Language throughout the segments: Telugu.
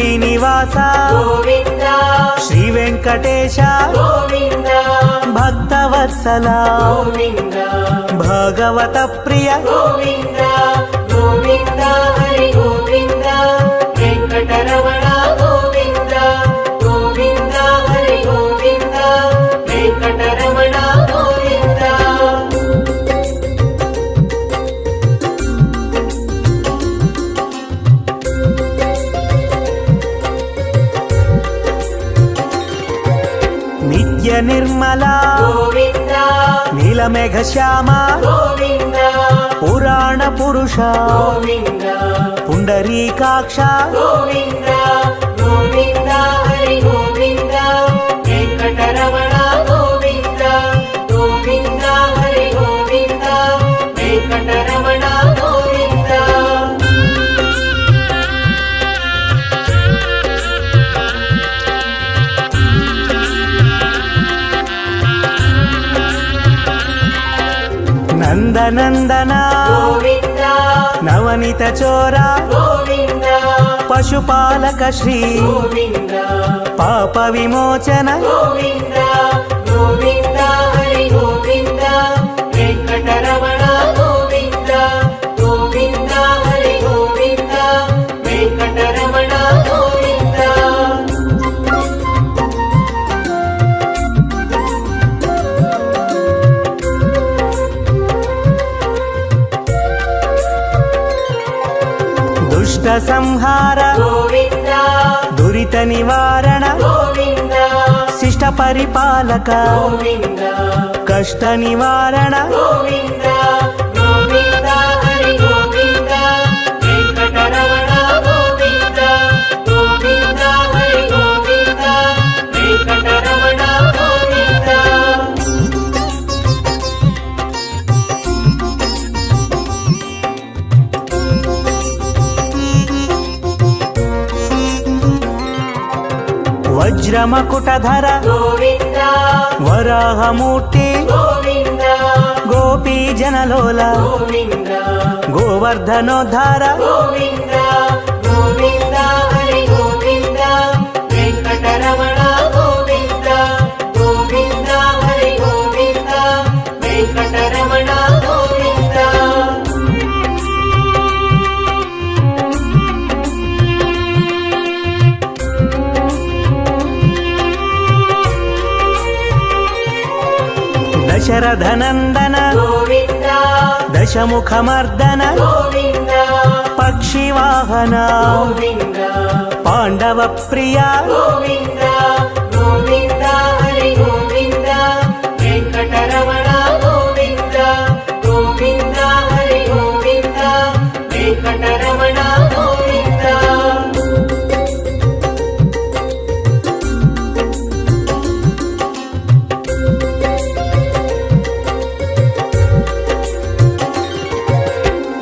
శ్రీనివాస గోవింద శ్రీ వెంకటేశ గోవింద భక్తవత్సల గోవింద భగవత ప్రియ గోవింద గోవింద హరి గోవింద వెంకటరమణ గోవింద గోవింద హరి గోవింద వెంకటరమణ గోవింద నిత్య నిర్మల గోవింద నీలమేఘ శ్యామ గోవింద పురాణ పురుష గోవింద పుండరీకాక్ష గోవింద గోవింద హరి గోవింద వెంకటరమణ గోవింద గోవింద హరి గోవింద వెంకటరమణ గోవింద నందనందన గోవింద నవనిత చోర గోవింద పశుపాలక శ్రీ గోవింద పాప విమోచన గోవింద గోవింద హరి గోవింద వెంకటరమణ గోవింద గోవింద హరి గోవింద వెంకటరమణ గోవింద దుష్ట సంహార గోవింద దురిత నివారణ గోవింద శిష్ట పరిపాలక గోవింద కష్ట నివారణ గోవింద గోవింద హరి గోవింద వెంకటరమణ గోవింద గోవింద హరి గోవింద వెంకటరమణ గోవింద వజ్రమకుటధర గోవింద వరాహమూర్తి గోవింద గోపీ జనలోల గోవింద గోవర్ధనోద్ధార గోవింద గోవింద హరి గోవింద వెంకటరమణ గోవింద గోవింద హరి గోవింద వెంకటరమణ గోవింద దశరథనందన గోవింద దశముఖమర్దన గోవింద పక్షివాహన గోవింద పాండవ ప్రియ గోవింద గోవింద హరి గోవింద వెంకటరమణ గోవింద గోవింద హరి గోవింద వెంకటరమణ గోవింద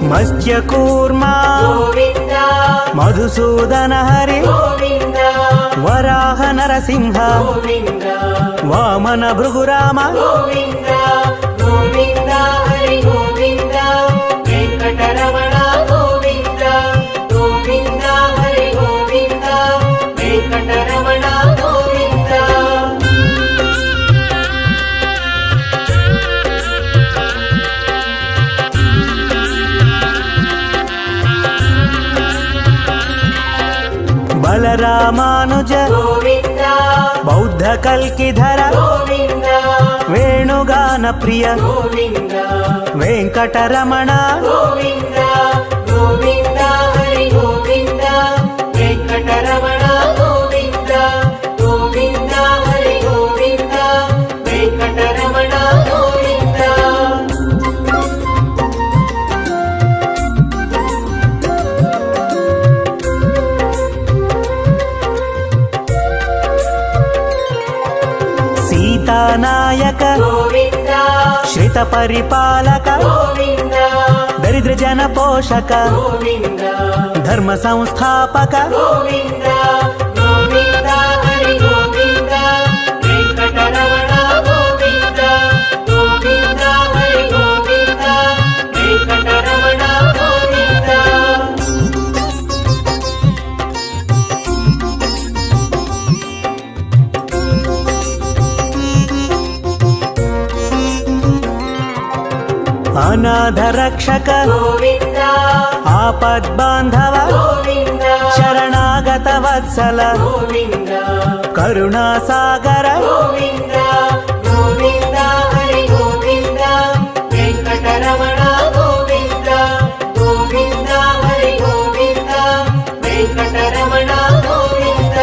మత్స్యకూర్మ గోవింద మధుసూదన హరి గోవింద వరాహ నరసింహ గోవింద వామన భృగురామ గోవింద గోవింద హరి గోవింద వెంకటరమణ గోవింద గోవింద హరి గోవింద వెంకటరమణ గోవింద బలరామానుజ గోవింద బౌద్ధ కల్కిధర గోవింద వేణుగాన ప్రియ గోవింద వెంకటరమణ గోవింద గోవింద హరి గోవింద వెంకటరమణ గోవింద గోవింద హరి గోవింద వెంకటరమణ గోవింద సీతానాయక గోవింద శ్రిత పరిపాలక గోవింద దరిద్ర జన పోషక గోవింద ధర్మ సంస్థాపక గోవింద గోవింద హరి గోవింద వెంకటరమణ గోవింద గోవింద హరి గోవింద వెంకటరమణ గోవింద ಅನಾಥ ರಕ್ಷಕ ಗೋವಿಂದ ಆಪದ್ಬಾಂಧವ ಗೋವಿಂದ ಶರಣಾಗತ ವತ್ಸಲ ಗೋವಿಂದ ಕರುಣಾಸಾಗರ ಗೋವಿಂದ ಗೋವಿಂದ ಹರಿ ಗೋವಿಂದ ವೆಂಕಟರಮಣ ಗೋವಿಂದ ಗೋವಿಂದ ಹರಿ ಗೋವಿಂದ ವೆಂಕಟರಮಣ ಗೋವಿಂದ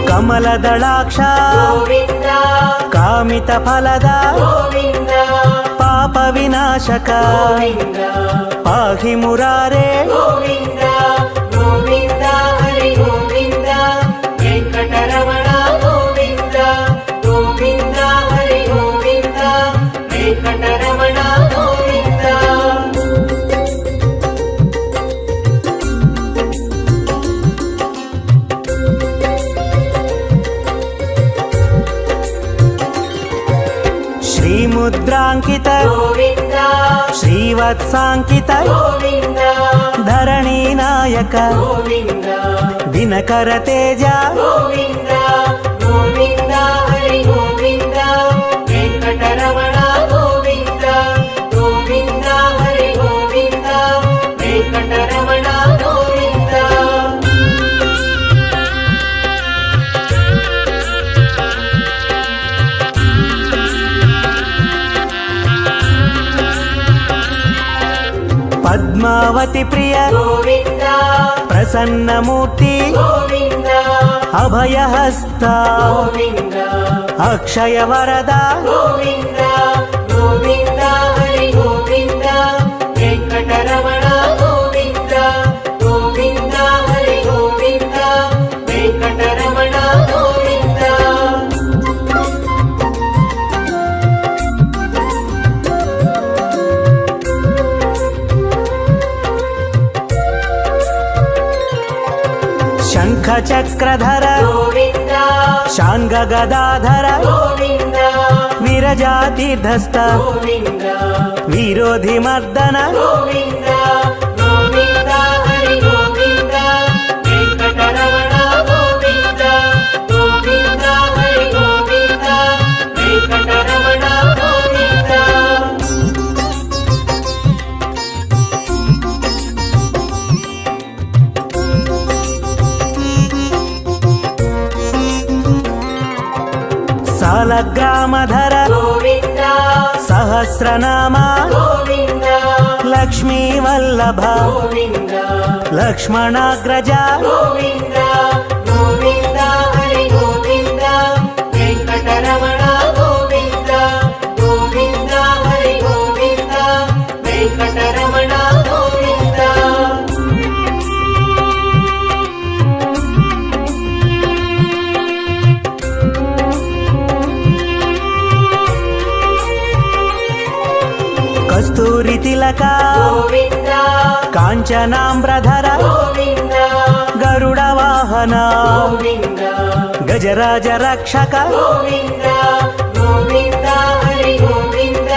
ಕಮಲದಳಾಕ್ಷ ಗೋವಿಂದ ಕಾಮಿತ ಫಲದ ಗೋವಿಂದ ಪಾಪ ವಿನಾಶಕ ಗೋವಿಂದ ಪಾಹಿ ಮುರಾರೇ ಗೋವಿಂದ ಗೋವಿಂದ ಹರಿ ಗೋವಿಂದ ವೆಂಕಟರಮಣ ಗೋವಿಂದ ಗೋವಿಂದ ಹರಿ ಗೋವಿಂದ ವೆಂಕಟರಮಣ ಗೋವಿಂದ ಶ್ರೀಮುದ್ರಾಂಕಿತ ಗೋವಿಂದ ಶ್ರೀವತ್ಸಾಂಕಿತ ಗೋವಿಂದ ಧರಣಿ ನಾಯಕ ಗೋವಿಂದ ದಿನಕರ ತೇಜ ಗೋವಿಂದ ಗೋವಿಂದ ಹರಿ ಗೋವಿಂದ ವೆಂಕಟರಮಣ ಗೋವಿಂದ ಗೋವಿಂದ ಹರಿ ಗೋವಿಂದ ವೆಂಕಟರಮಣ ಗೋವಿಂದ ಪದ್ಮಾವತಿ ಪ್ರಿಯ ಗೋವಿಂದ ಪ್ರಸನ್ನ ಮೂರ್ತಿ ಗೋವಿಂದ ಅಭಯ ಹಸ್ತ ಗೋವಿಂದ ಅಕ್ಷಯ ವರದ ಗೋವಿಂದ ಗೋವಿಂದ ಹರಿ ಗೋವಿಂದ ವೆಂಕಟರಮಣ ಗೋವಿಂದ ಗೋವಿಂದ ಹರಿ ಗೋವಿಂದ ವೆಂಕಟರಮಣ ಗೋವಿಂದ ಶಂಖ ಚಕ್ರಧರ ಗೋವಿಂದ ಶಾಂಗ ಗದಾಧರ ಗೋವಿಂದ ವಿರಜಾತೀರ್ಧಸ್ಥ ಗೋವಿಂದ ವಿರೋಧಿ ಮರ್ದನ ಗೋವಿಂದ ಗೋವಿಂದ ಹರಿ ಗೋವಿಂದ ವೆಂಕಟರಮಣ ಗೋವಿಂದ ಗೋವಿಂದ ಹರಿ ಗೋವಿಂದ ವೆಂಕಟರಮಣ ಗೋವಿಂದ ಸಾಲಗ್ರಾಮಧರ ಗೋವಿಂದ ಸಹಸ್ರನಾಮ ಗೋವಿಂದ ಲಕ್ಷ್ಮೀ ವಲ್ಲಭ ಗೋವಿಂದ ಲಕ್ಷ್ಮಣಾಗ್ರಜ ಗೋವಿಂದ ಗೋವಿಂದ ಹರಿ ಗೋವಿಂದ ವೆಂಕಟರಮಣ ಗೋವಿಂದ ಗೋವಿಂದ ಹರಿ ಗೋವಿಂದ ವೆಂಕಟರಮಣ ಗೋವಿಂದ ಕಸ್ತೂರಿ ತಿಲಕ ಗೋವಿಂದ ಕಾಂಚನಾಮ್ರಧರ ಗೋವಿಂದ ಗರುಡ ವಾಹನ ಗೋವಿಂದ ಗಜರಾಜ ರಕ್ಷಕ ಗೋವಿಂದ ಗೋವಿಂದ ಹರಿ ಗೋವಿಂದ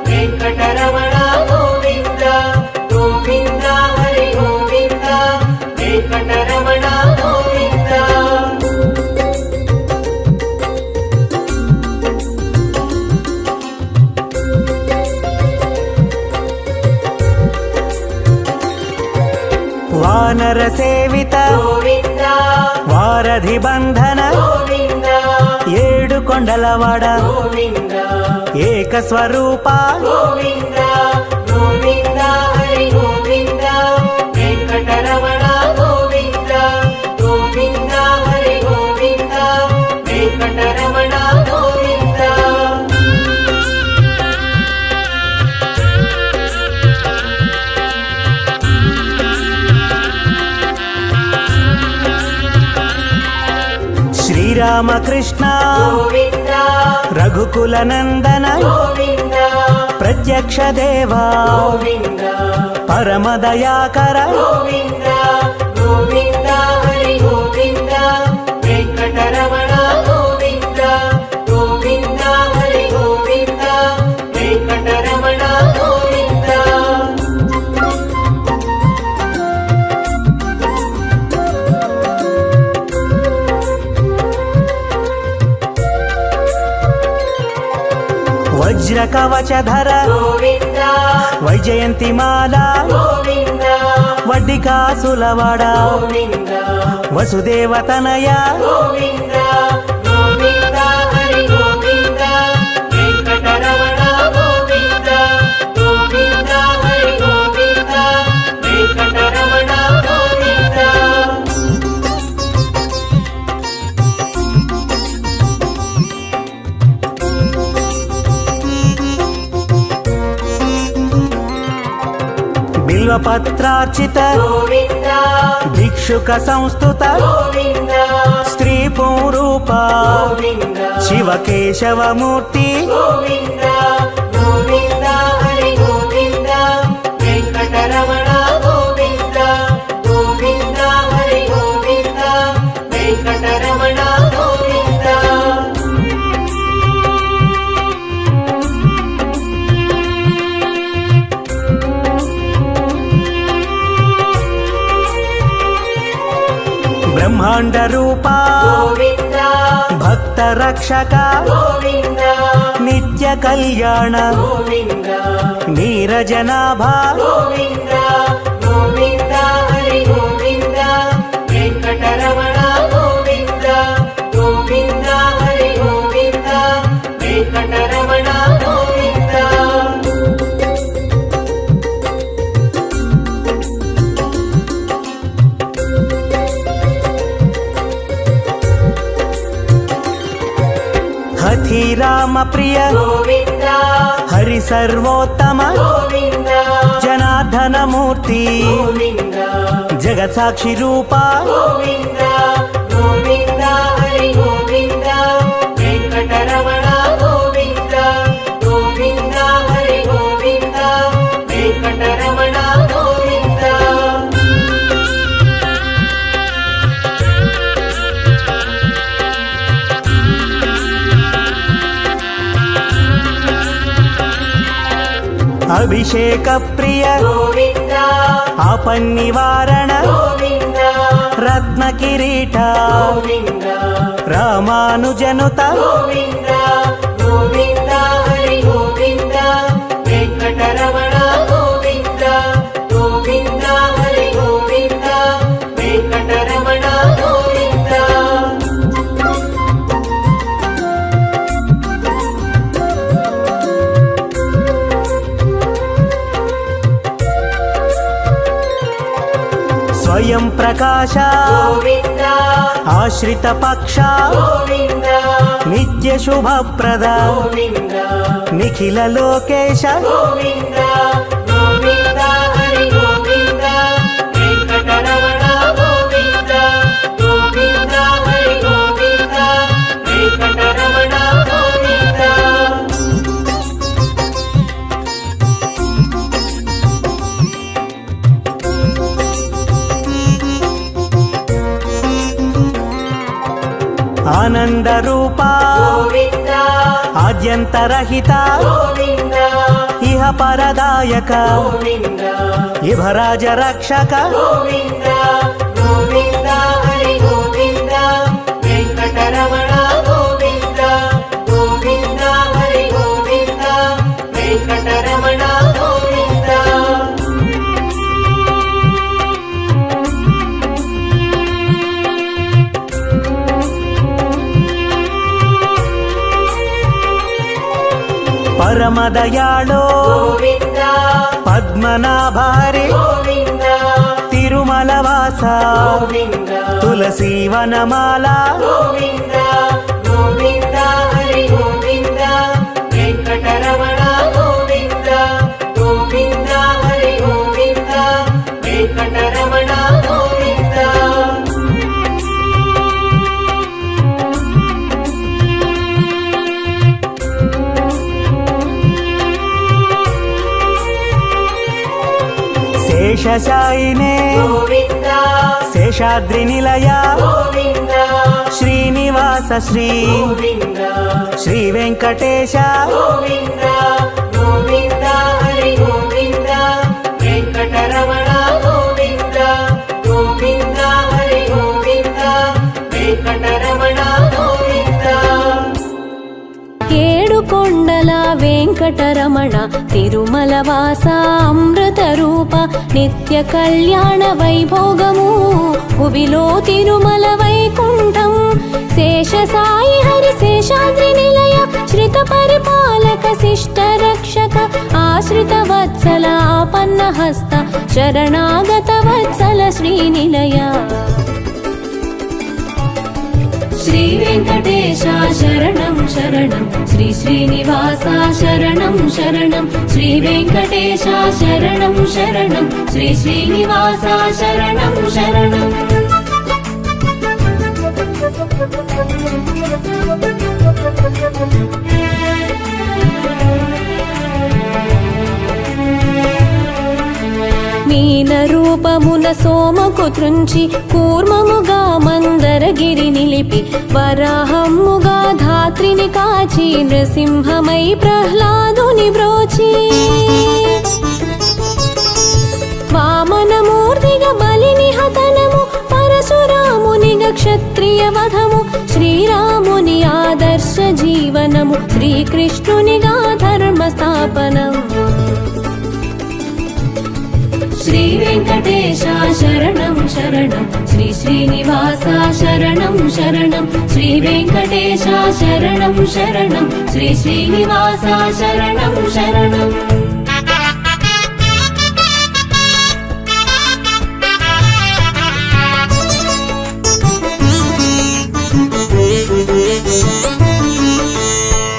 ವೆಂಕಟರಮಣ ಗೋವಿಂದ ಗೋವಿಂದ ಹರಿ ಗೋವಿಂದ ವೆಂಕಟರಮಣ ಗೋವಿಂದ ವಾನರ ಸೇವಿತ ಗೋವಿಂದ ವಾರಧಿ ಬಂಧನ ಗೋವಿಂದ ಏಳು ಕೊಂಡಲವಾಡ ಗೋವಿಂದ ಏಕ ಸ್ವರೂಪ ಗೋವಿಂದ ಗೋವಿಂದ ಹರಿ ಗೋವಿಂದ ವೆಂಕಟರಮಣ ಗೋವಿಂದ ಗೋವಿಂದ ಹರಿ ಗೋವಿಂದ ವೆಂಕಟರಮಣ ಗೋವಿಂದ ಶ್ರೀರಾಮಕೃಷ್ಣ ಗೋವಿಂದ ರಘುಕುಲ ನಂದನ ಗೋವಿಂದ ಪ್ರತ್ಯಕ್ಷ ದೇವ ಗೋವಿಂದ ಪರಮ ದಯಾಕರ ಗೋವಿಂದ ಗೋವಿಂದ ಹರಿ ಗೋವಿಂದ ವೆಂಕಟರಮಣ ಗೋವಿಂದ ಗೋವಿಂದ ಹರಿ ಗೋವಿಂದ ವೆಂಕಟರಮಣ ಗೋವಿಂದ వజ్ర కవచధర గోవింద వైజయంతిమాల గోవింద వడ్డికాసులవాడ గోవింద వసుదేవతనయ గోవింద గోవింద హరి గోవింద వెంకటరమణ గోవింద గోవింద హరి గోవింద వెంకటరమణ గోవింద బిల్వపత్రార్చిత గోవింద భిక్షుక సంస్థుత గోవింద స్త్రీ పూరూప గోవింద శివకేశవమూర్తి గోవింద గోవింద హరి గోవింద వెంకటరమణ గోవింద గోవింద హరి గోవింద వెంకటరమణ గోవింద బ్రహ్మాండ రూప గోవింద భక్త రక్షక గోవింద నిత్య కళ్యాణ గోవింద నీరజనాభ గోవింద గోవింద హరి గోవింద వెంకటరమణ గోవింద గోవింద హరి గోవింద వెంకటరమణ గోవింద హఠి రామ ప్రియ గోవింద హరి సర్వోత్తమ గోవింద జనార్దన మూర్తి గోవింద జగత్ సాక్షి రూప గోవింద గోవింద హరి గోవింద వెంకటరమణ గోవింద గోవింద హరి గోవింద వెంకటరమణ గోవింద అభిషేక ప్రియ గోవింద ఆపన్నివారణ గోవింద రత్న కిరీట గోవింద రామానుజనుత గోవింద గోవింద హరి గోవింద వెంకటరమణ గోవింద గోవింద హరి గోవింద వెంకటరమణ గోవింద స్వయం ప్రకాశ గోవింద ఆశ్రిత పక్ష గోవింద నిత్య శుభప్రద గోవింద నిఖిల లోకేశ గోవింద గోవింద హరి గోవింద వెంకటరమణ గోవింద గోవింద హరి గోవింద వెంకటరమణ గోవింద ఆనంద రూప గోవింద ఆద్యంతరహిత గోవింద ఇహ పరదాయక గోవింద ఇభరాజ రక్షక గోవింద గోవింద హరి గోవింద వెంకటరమణ గోవింద గోవింద హరి గోవింద వెంకటరమణ గోవింద పరమదయాళో గోవింద పద్మనాభారి గోవింద తిరుమలవాస గోవింద తులసీవనమాల గోవింద గోవింద హరి గోవింద వెంకటరమణ గోవింద గోవింద హరి గోవింద వెంకటరమణ గోవింద శేషశాయినే గోవింద శేషాద్రి నిలయ గోవింద శ్రీనివాస శ్రీ గోవింద శ్రీ వెంకటేశ గోవింద గోవింద హరి గోవింద వెంకటరమణ గోవింద గోవింద హరి గోవింద వెంకటరమణ గోవింద ఏడుకొండ వత్సల వెంకటరమణ తిరుమల వాస అమృత రూప నిత్య కళ్యాణ వైభోగము భువిలో తిరుమల వైకుంఠం శేష సాయి హరి శేషాద్రి నిలయ శ్రిత పరిపాలక శిష్ట రక్షక ఆశ్రిత వత్సల ఆపన్న హస్త శరణాగత వత్సల శ్రీనిలయ శ్రీ వెంకటేశ శరణం శరణం శ్రీ శ్రీనివాస శరణం శరణం శ్రీ వెంకటేశ శరణం శరణం శ్రీ శ్రీనివాస శరణం శరణం మీన రూపమున సోమకు త్రుంచి కూర్మముగా మందరగిరి నిలిపి వరాహమ్ముగా ధాత్రిని కాచి నృసింహమై ప్రహ్లాదుని బ్రోచి వామనమూర్తిగా బలిని హతనము పరశురామునిగా క్షత్రియ వధము శ్రీరాముని ఆదర్శ జీవనము శ్రీకృష్ణునిగా ధర్మ స్థాపనం శ్రీ వెంకటేశ శరణం శరణం శ్రీ శ్రీనివాస శరణం శరణం శ్రీ వెంకటేశ శరణం శరణం శ్రీ శ్రీనివాస శరణం శరణం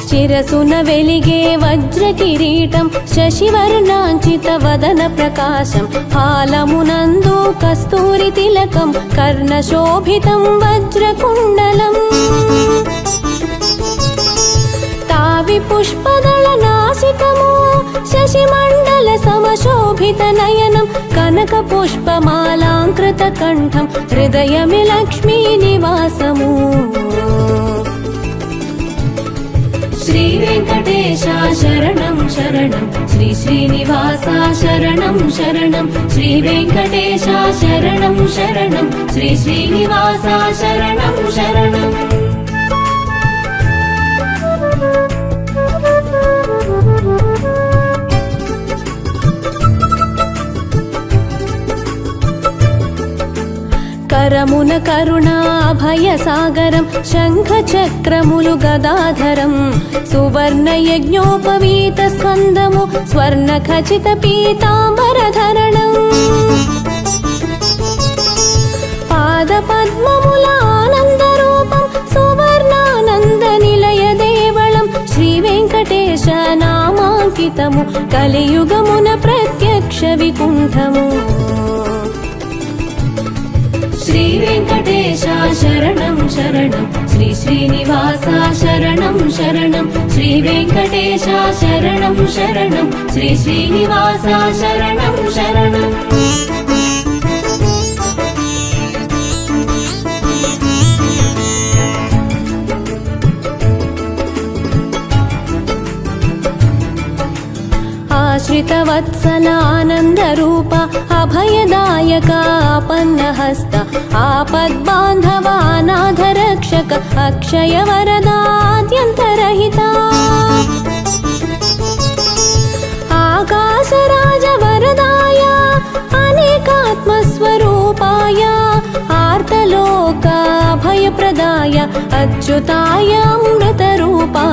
శిరసున వెలిగే వజ్ర కిరీటం శశివర్ణాంచిత వదన ప్రకాశం హాలమునందు కస్తూరి తిలకం కర్ణ శోభితం వజ్రకుండలం తావి పుష్పదళ నాసికము శశిమండల సమశోభిత నయనం కనక పుష్పమాలాంకృత కంఠం హృదయమి లక్ష్మీ నివాసము శ్రీ వెంకటేశ శరణం శరణం శ్రీ శ్రీనివాస శరణం శరణం శ్రీ వెంకటేశ శరణం శరణం శ్రీ శ్రీనివాస శరణం శరణం కరమున కరుణా అభయ సాగరం శంఖ చక్రములు గదాధరం సువర్ణ యజ్ఞోపవీత స్కందము స్వర్ణ ఖచిత పీతాంబరధరణం పాద పద్మముల ఆనంద రూపం సువర్ణానంద నిలయ దేవళం శ్రీ వెంకటేశ నామాంకితము కలియుగమున ప్రత్యక్ష వికుంఠము శ్రీ వెంకటేశ శరణం శరణం శ్రీ శ్రీనివాస శరణం శరణం శ్రీ వెంకటేశ శరణం శరణం శ్రీ శ్రీనివాస శరణం శరణం ఆశ్రిత వత్సల ఆనంద రూప అభయదాయక ఆపన్న హస్త ఆపద్బాంధవ అనాథ రక్షక అక్షయ వరదాద్యంతరహిత ఆకాశరాజ వరదాయ అనేకాత్మస్వరూపాయ ఆర్తలోక అభయప్రదాయ అచ్యుతాయ అమృత రూపా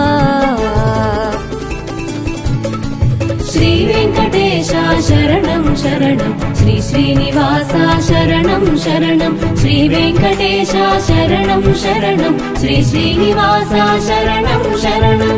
శ్రీ వెంకటేశ శరణం శరణం శ్రీ శ్రీనివాస శరణం శరణం శ్రీ వెంకటేశ శరణం శరణం శ్రీ శ్రీనివాస శరణం శరణం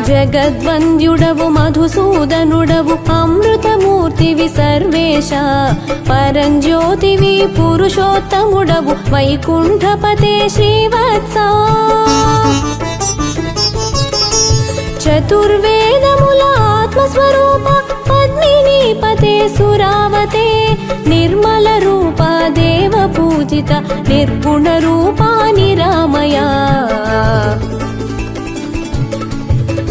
జగద్వంద్యుడవు మధుసూదనుడవు అమృతమూర్తివి సర్వేశ పరంజ్యోతివి పురుషోత్తముడవు వైకుంఠపతే శ్రీవత్స చతుర్వేదముల ఆత్మస్వరూప పద్మిని పతే సురావతే నిర్మల రూప దేవ పూజిత నిర్గుణ రూపా నిరామయ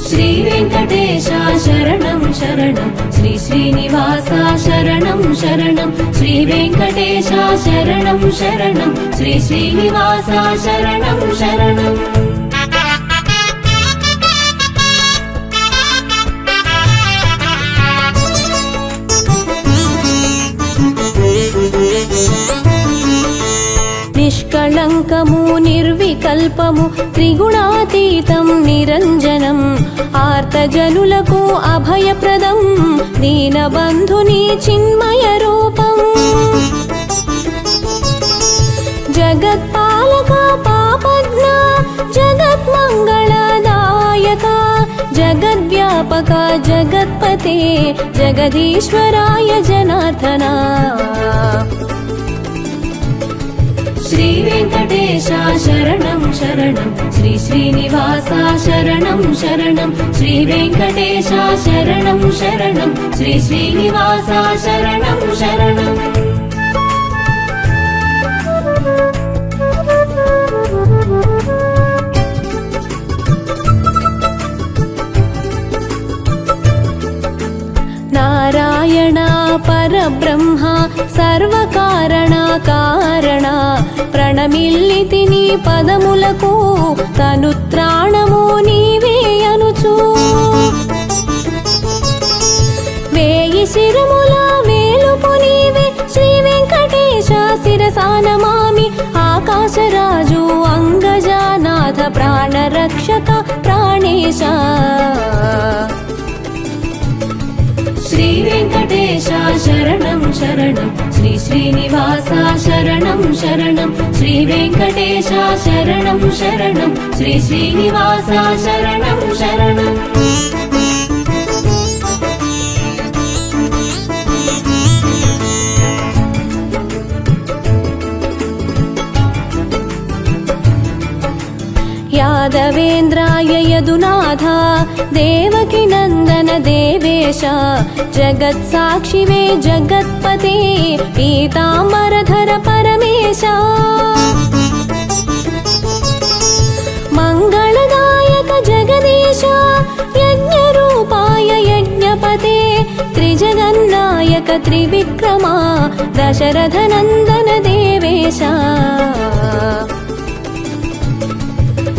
శ్రీ వెంకటేశ శరణం శరణం శ్రీ శ్రీనివాస శరణం శరణం శ్రీ వెంకటేశ శరణం శరణం శ్రీ శ్రీనివాస శరణం శరణం నిష్కళంకము నిర్వికల్పము త్రిగుణాతీతం నిరంజనం ఆర్తజనులకు అభయప్రదం దీనబంధుని చిన్మయ రూపం జగత్పాలక పాపజ్ఞ జగన్మంగళదాయక జగద్వ్యాపక జగత్పతే జగదీశ్వరాయ జనార్దనా శ్రీ వెంకటేశ శరణం శరణం శ్రీ శ్రీనివాస శరణం శరణం శ్రీ వెంకటేశ శరణం శరణం శ్రీ శ్రీనివాస శరణం శరణం నారాయణ పరబ్రహ్మ సర్వకారణ కారణ ప్రణమిల్లితి నీ పదములకు తనుత్రాణము నీవే అనుచు వేయి శిరముల వేలుపు నీవే శ్రీ వెంకటేశ శిరసానమామి ఆకాశరాజు అంగజానాథ ప్రాణరక్షక ప్రాణేశ శ్రీ వెంకటేశ శరణం శరణం శ్రీ శ్రీనివాస శరణం శరణం శ్రీ వెంకటేశ శరణం శరణం శ్రీ శ్రీనివాస శరణం శరణం యాదవేంద్రాయ యదునాథ దేవకి నందన దేవేశ జగత్సాక్షివే జగత్పతే పీతాంబరధర పరమేశ మంగళదాయక జగదీశ యజ్ఞరూపాయ యజ్ఞపతే త్రిజగన్నాయక త్రివిక్రమా దశరథ నందన దేవేశ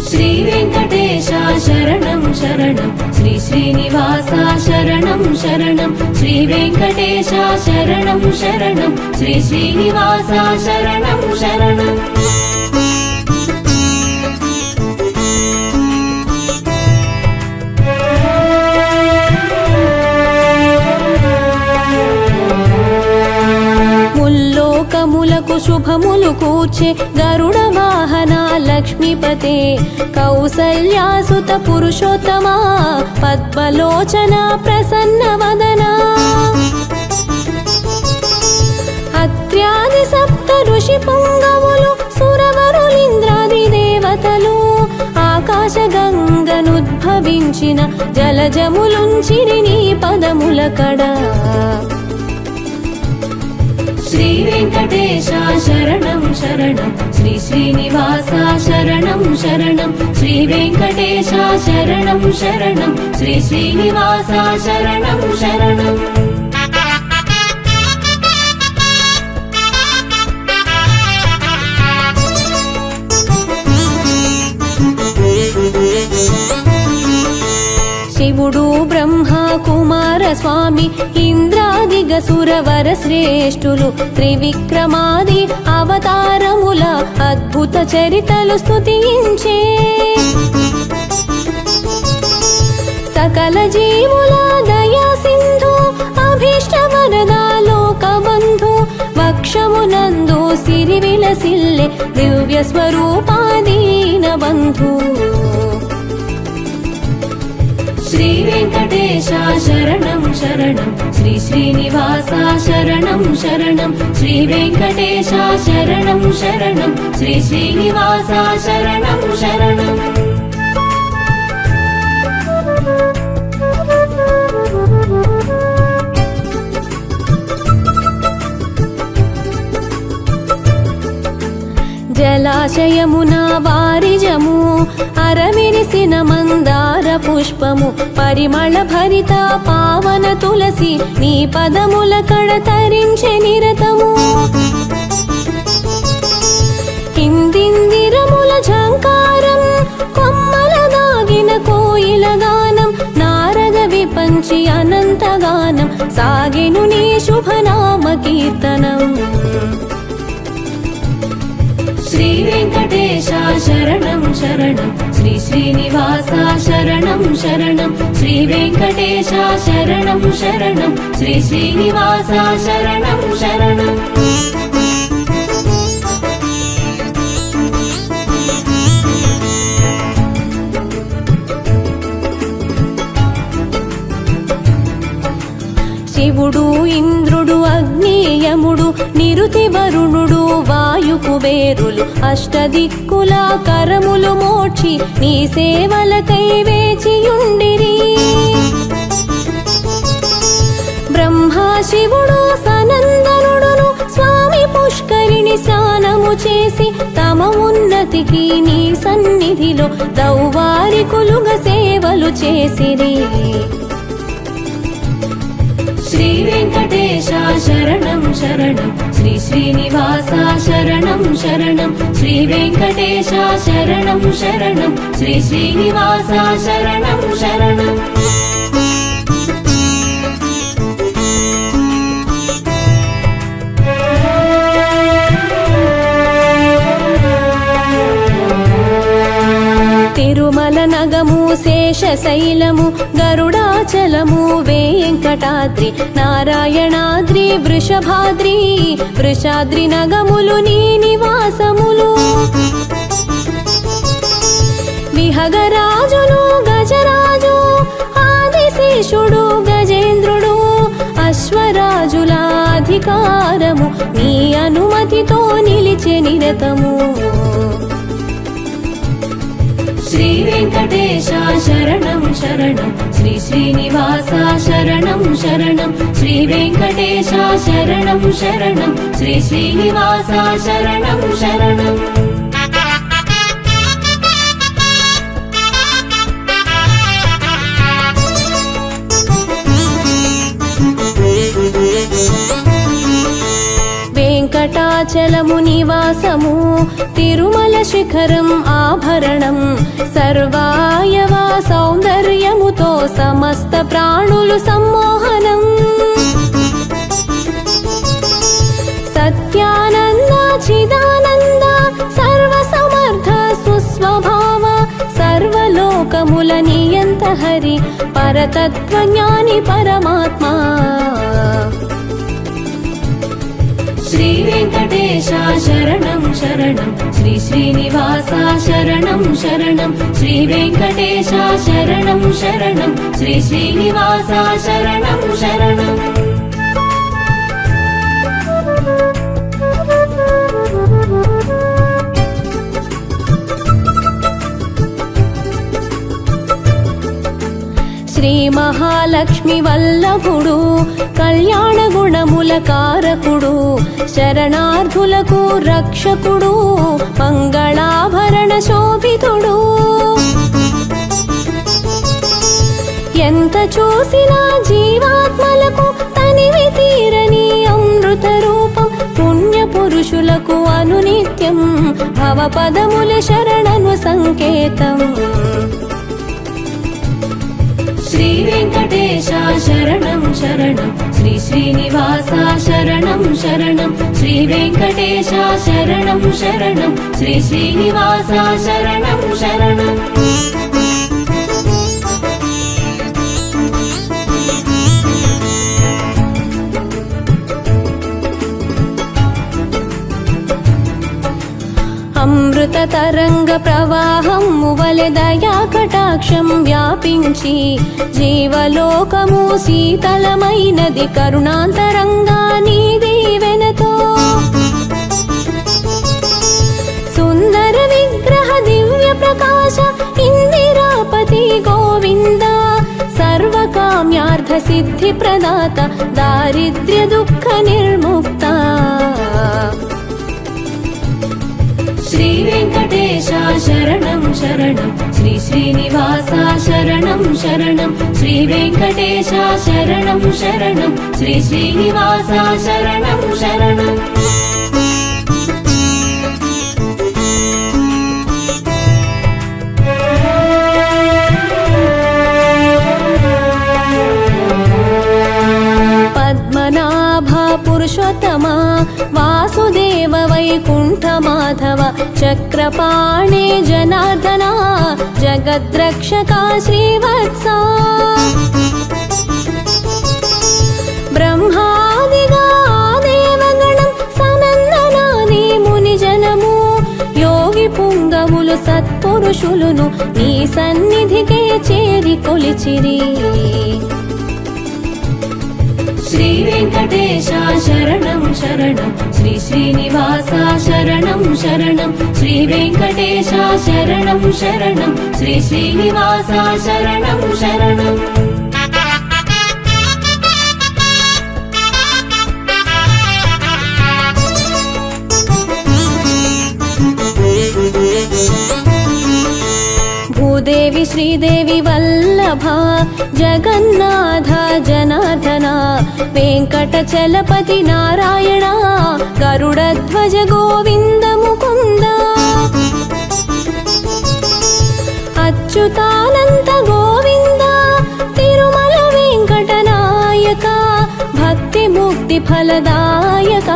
శ్రీ వెంకటేశ శరణం శరణం శ్రీ శ్రీనివాస శరణం శరణం శ్రీ వెంకటేశ శరణం శరణం శ్రీ శ్రీనివాస శరణం శరణం ముల్లోకములకు శుభములు కూర్చే గరుడ వాహన లక్ష్మీపతే కౌసల్యాసుత పురుషోత్తమ పద్మలోచన ప్రసన్న వదన అత్ర్యాది సప్త ఋషి పుంగవులు సురవరులింద్రాది దేవతలు ఆకాశ గంగనుద్భవించిన జలజములుంచిరి నీ పదముల కడ శ్రీ వెంకటేశ శరణం శరణం శ్రీ శ్రీనివాస శరణం శరణం శ్రీ వెంకటేశ శరణం శరణం శ్రీ శ్రీనివాస శరణం శరణం శివుడు బ్రహ్మ కుమార స్వామి ఇంద్రాదిగ సురవర శ్రేష్ఠులు త్రివిక్రమాది అవతారముల అద్భుత చరితలు స్తుతించే సకల జీవుల దయా సింధు అభీష్ట వరదా లోక బంధు వక్షమునందు సిరి విలసిల్లె దివ్య స్వరూపాదీన బంధు శ్రీ వెంకటేశ శరణం శరణం శ్రీ శ్రీనివాస శరణం శరణం శ్రీ వెంకటేశ శరణం శరణం శ్రీ శ్రీనివాస శరణం శరణం ఆశయమున వారిజము అరవిరిసిన మందార పుష్పము పరిమళ భరిత పావన తులసి నీ పదముల కడతరించె నిరతము ఇందిందిరముల ఝంకారం కొమ్మల దాగిన కోయిల గానం నారద విపంచి అనంతగానం సాగెను నీ శుభనామ కీర్తనం శ్రీ వెంకటేశ శరణం శరణం శ్రీ శ్రీనివాస శరణం శరణం శ్రీ వెంకటేశ శరణం శరణం శ్రీ శ్రీనివాస శరణం శరణం శివుడు ఇంద్రుడు అగ్నేయముడు నిరుతి వరుణుడు వాయు కుబేరులు అష్టదిక్కుల కరములు మోక్షి నీ సేవలకై వేచియుండిరి బ్రహ్మ శివుడు సనందనుడును స్వామి పుష్కరిణి స్నానము చేసి తమ ఉన్నతికి నీ సన్నిధిలో దౌవారికులుగా సేవలు చేసిరి శ్రీ వెంకటేశ శరణం శరణం శ్రీ శ్రీనివాస శరణం శరణం శ్రీ వెంకటేశ శరణం శరణం శ్రీ శ్రీనివాస శరణం శరణం తిరుమల నగము శేషశైలము గరుడాచలము వెంకటాద్రి నారాయణాద్రి వృషభాద్రి వృషాద్రి నగములు నీ నివాసములు విహగరాజును గజరాజు ఆదిశేషుడు గజేంద్రుడు అశ్వరాజుల అధికారము నీ అనుమతితో నిలిచె నిరతము శ్రీ వెంకటేశ శరణం శరణం శ్రీ శ్రీనివాస శరణం శరణం శ్రీ వెంకటేశ శరణం శరణం శ్రీ శ్రీనివాస శరణం శరణం వెంకటాచలము నివాసము తిరుమల శిఖరం ఆభరణం సర్వాయవ సౌందర్యముతో సమస్త ప్రాణులు సమ్మోహనం సత్యానంద చిదానంద సర్వ సమర్థ సుస్వభావ సర్వలోకముల నియంత హరి పరతత్వజ్ఞాని పరమాత్మా శ్రీ వెంకటేశ శరణం శరణం శ్రీ శ్రీనివాస శరణం శరణం శ్రీ వెంకటేశ శరణం శరణం శ్రీ శ్రీనివాస శరణం శరణం శ్రీ మహాలక్ష్మి వల్లభుడు కళ్యాణ గుణముల కారకుడు శరణార్థులకు రక్షకుడు మంగళాభరణ శోభితుడు ఎంత చూసినా జీవాత్మలకు తనివి తీరని అమృత రూపం పుణ్య పురుషులకు అనునిత్యం భవపదముల శరణను సంకేతం శ్రీ వెంకటేశ శరణం శరణం శ్రీ శ్రీనివాస శరణం శరణం శ్రీ వెంకటేశ శరణం శరణం శ్రీ శ్రీనివాస శరణం శరణం అమృత తరంగ ప్రవాహం మువలె దయా కటాక్షం వ్యాపించి జీవలోకము శీతలమైనది కరుణాంతరంగా నీ దీవెనతో సుందర విగ్రహ దివ్య ప్రకాశ ఇందిరాపతి గోవింద సర్వకామ్యార్థ సిద్ధి ప్రదాత దారిద్ర్య దుఃఖ నిర్ముక్త శ్రీ వెంకటేశ శరణం శరణం శ్రీ శ్రీనివాస శరణం శరణం శ్రీ వెంకటేశ శరణం శరణం శ్రీ శ్రీనివాస శరణం శరణం పద్మనాభ పురుషోత్తమ వాసుదేవ వైకుంఠ మాధవ చక్రపాణే జనార్దన జగద్రక్షక శ్రీవత్స బ్రహ్మాదిగా దేవగణం సనందనాని మునిజనము యోగి పుంగవులు సత్పురుషులును నీ సన్నిధికే చేరి కొలిచిరి శ్రీ వెంకటేశ శరణం శరణం శ్రీ శ్రీనివాస శరణం శరణం శ్రీ వెంకటేశ శరణం శరణం శ్రీ శ్రీనివాస శరణం శరణం భూదేవి శ్రీదేవి వల్లభ జగన్నాథ జనార్దన వెంకటచలపతి నారాయణ గరుడధ్వజ గోవింద ముకుంద అచ్యుతానంత గోవింద తిరుమల వెంకటనాయక భక్తి ముక్తి ఫలదాయక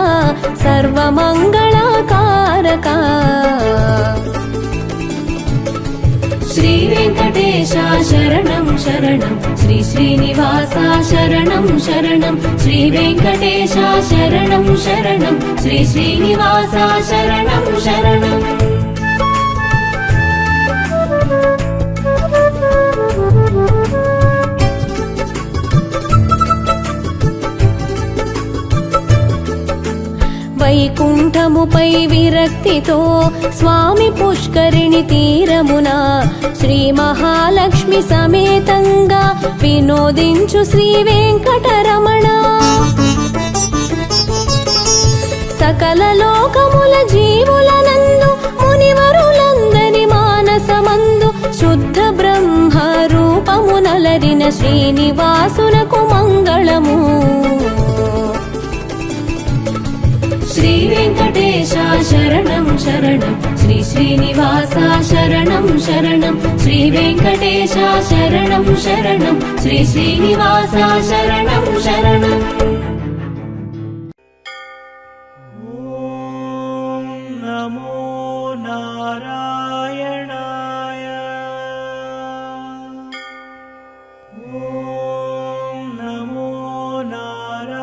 సర్వమంగళకారక శ్రీ వెంకటేశ శరణం శరణం శ్రీ శ్రీనివాస శరణం శరణం శ్రీ వెంకటేశ శరణం శరణం శ్రీ శ్రీనివాస శరణం శరణం వైకుంఠముపై విరక్తితో స్వామి పుష్కరిణి తీరమున శ్రీ మహాలక్ష్మి సమేతంగా వినోదించు శ్రీ వెంకటరమణ సకల లోకముల జీవులనందు మునివరులందరి మానసమందు శుద్ధ బ్రహ్మ రూపమునలరిన శ్రీనివాసునకు మంగళము శ్రీ వెంకటేశ శరణం శరణం శ్రీ శ్రీనివాస శరణం శరణం శ్రీ వెంకటేశ శరణం శరణం శ్రీ శ్రీనివాస శరణం శరణం ఓం నమో నారాయణాయ ఓం నమో నారాయణాయ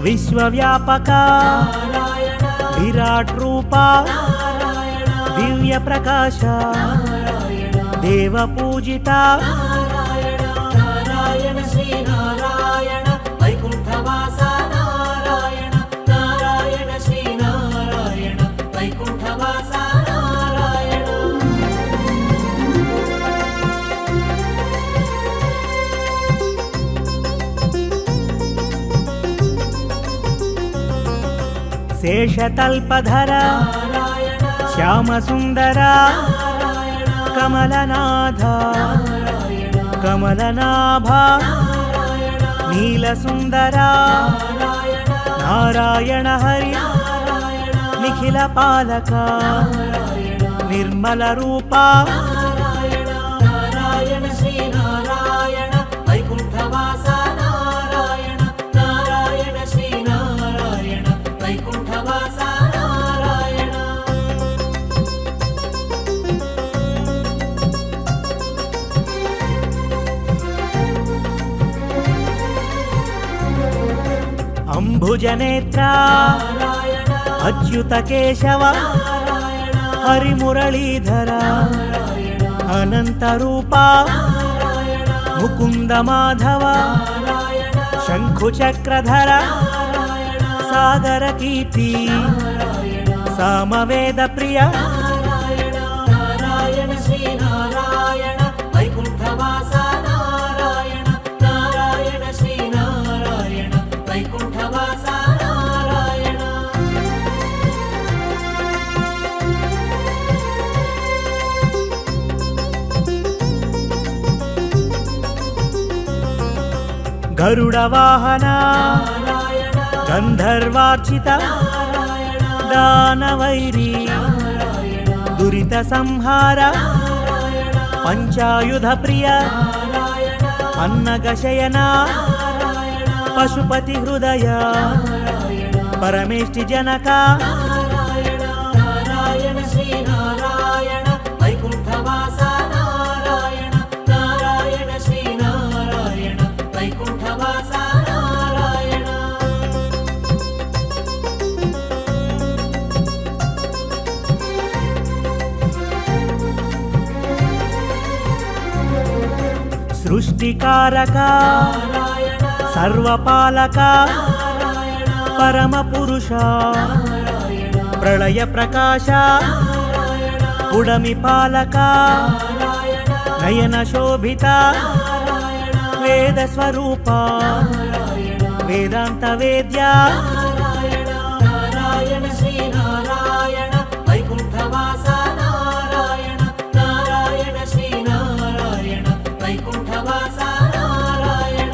విశ్వవ్యాపక విరాట్ రూప దివ్య ప్రకాశ దేవ పూజిత నారాయణ శ్రీ నారాయణ వైకుంఠవాస నారాయణ నారాయణ శ్రీ నారాయణ వైకుంఠవాస నారాయణ శేషతల్పధర శ్యామసుందర కమలనాథ కమలనాభ నీలసుందర నారాయణ హరి నిఖిల పాలక నిర్మల రూప నారాయణ శ్రీ నారాయణ వైకుంఠవాస నారాయణ నారాయణ శ్రీ నారాయణ వైకుంఠవాస నారాయణ అంబుజనేత్ర అచ్యుత కేశవ హరిమురళీధర అనంత రూప ముకుంద మాధవ శంఖుచక్రధర సాగర కీర్తి సామవేద ప్రియ నారాయణ శ్రీ నారాయణ వైకుంఠవాస నారాయణ నారాయణ శ్రీ నారాయణ వైకుంఠవాస నారాయణ గరుడ వాహన నారాయణ గంధర్వార్చిత నారాయణ దానవైరి నారాయణ దురిత సంహార నారాయణ పంచాయుధ ప్రియ నారాయణ అన్నగశయన నారాయణ పశుపతి హృదయ పరమేష్టి జనక నారాయణ నారాయణ శ్రీ నారాయణ వైకుంఠవాస నారాయణ నారాయణ శ్రీ నారాయణ వైకుంఠవాస నారాయణ సృష్టికారక నారాయణ సర్వపాలక నారాయణ పరమ పురుష నారాయణ ప్రళయ ప్రకాశ నారాయణ ఉడమి పాలక నారాయణ నయన శోభిత నారాయణ వేద స్వరూప నారాయణ వేదాంత వేద్య నారాయణ నారాయణ శ్రీ నారాయణ వైకుంఠవాస నారాయణ నారాయణ శ్రీ నారాయణ వైకుంఠవాస నారాయణ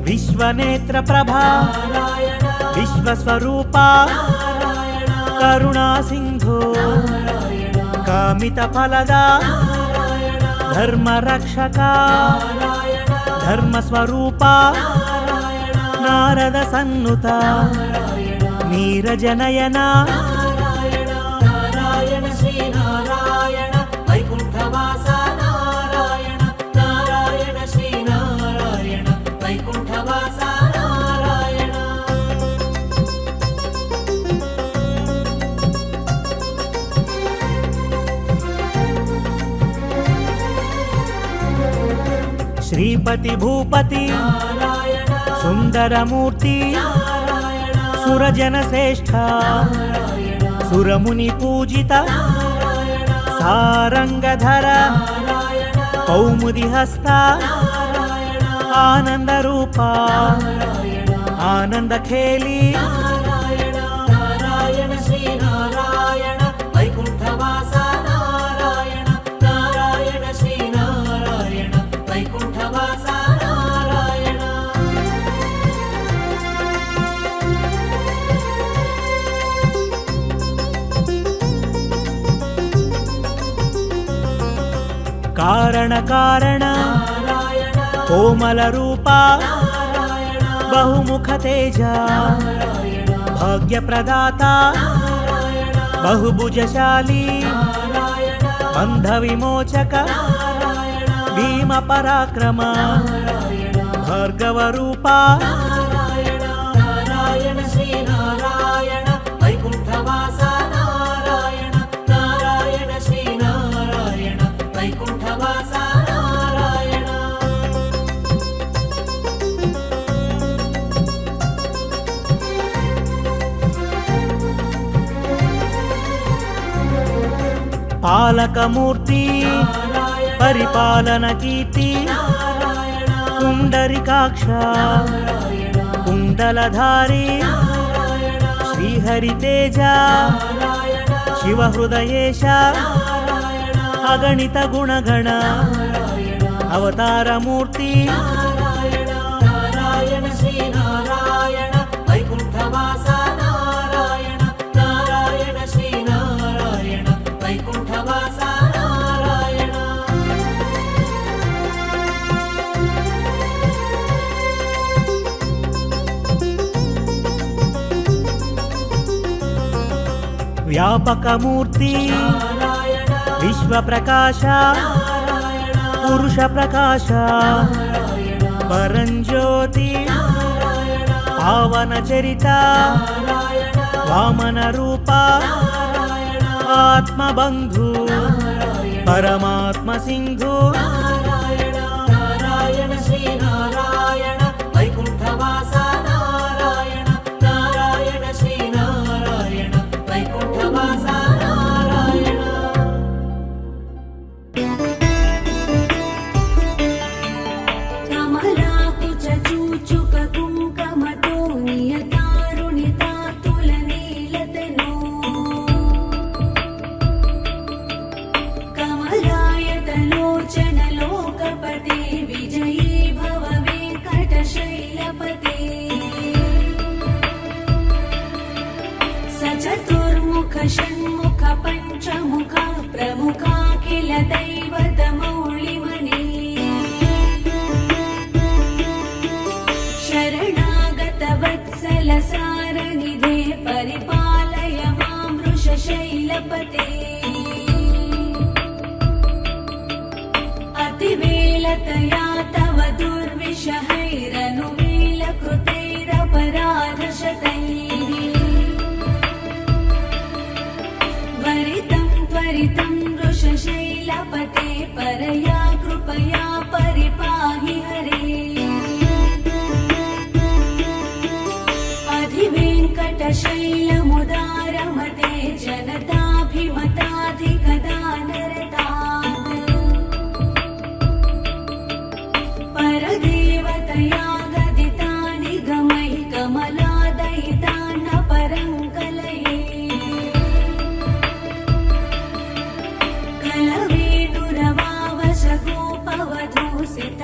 విశ్వనేత్ర ప్రభా నారాయణ విశ్వస్వరూప నారాయణ కరుణా సింధు నారాయణ కామిత ఫలద నారాయణ ధర్మ రక్షక నారాయణ ధర్మ స్వరూప నారాయణ నారద సన్నుత నారాయణ నీరజనయన నారాయణ నారాయణ శ్రీ నారాయణ వైకుంఠవాస నారాయణ నారాయణ శ్రీ నారాయణ వైకుంఠవాస నారాయణ శ్రీపతి భూపతి నారాయణ సుందరమూర్తి నారాయణ సురజన శ్రేష్ఠ నారాయణ సురముని పూజిత నారాయణ సారంగధర నారాయణ కౌముది హస్త నారాయణ ఆనంద రూప నారాయణ ఆనంద ఖేలి నారాయణ నారాయణ శ్రీ నారాయణ వైకుంఠవాస నారాయణ నారాయణ శ్రీ నారాయణ వైకుంఠవాస నారాయణ కారణ కారణ నారాయణ కోమల రూప నారాయణ బహుముఖ తేజ నారాయణ భాగ్య ప్రదాత నారాయణ బహుభుజశాలి నారాయణ బంధ విమోచక నారాయణ భీమ పరాక్రమ నారాయణ భార్గవ రూప నారాయణ నారాయణ శ్రీ నారాయణ వైకుంఠవాస నారాయణ నారాయణ శ్రీ నారాయణ వైకుంఠవాస నారాయణ పాలకమూర్తి నారాయణ పరిపాలన కీర్తి నారాయణ పుండరికాక్ష నారాయణ కుండలధారి నారాయణ శ్రీహరి తేజ నారాయణ శివ హృదయేశ నారాయణ అగణిత గుణగణ నారాయణ అవతారమూర్తి నారాయణ నారాయణ శ్రీ నారాయణ వైకుంఠవాస నారాయణ నారాయణ శ్రీ నారాయణ వైకుంఠవాస నారాయణ వ్యాపకమూర్తి నారాయణ విశ్వ ప్రకాశ నారాయణ పురుష ప్రకాశ నారాయణ పరంజ్యోతి నారాయణ పావన చరిత నారాయణ వామన రూప నారాయణ ఆత్మబంధు నారాయణ పరమాత్మ సింధు నారాయణ నారాయణ శ్రీ నారాయణ వైకుంఠవాస నారాయణ నారాయణ శ్రీ నారాయణ వైకుంఠవాస నారాయణ కమలాకు చూచుక కుంకమతో నియతారుణితా తుల నీలత चतुर्मुख षण्मुख पञ्चमुख प्रमुखा किल दैवतमौलिमने शरणागत वत्सल सारनिधे परिपालय मां वृषशैलपते अतिवेलतया तव दुर्विषहैरनुवेलकृतैरपराधशतैः वरितं त्वरितं वृषशैलपते परया कृपया परिपाहि हरे अधिवेङ्कटशैलमुदारमते जनताभिमताधिकदानरतात् परदेवतया गदितानि गमैः कमलादयितान्न परङ्कलये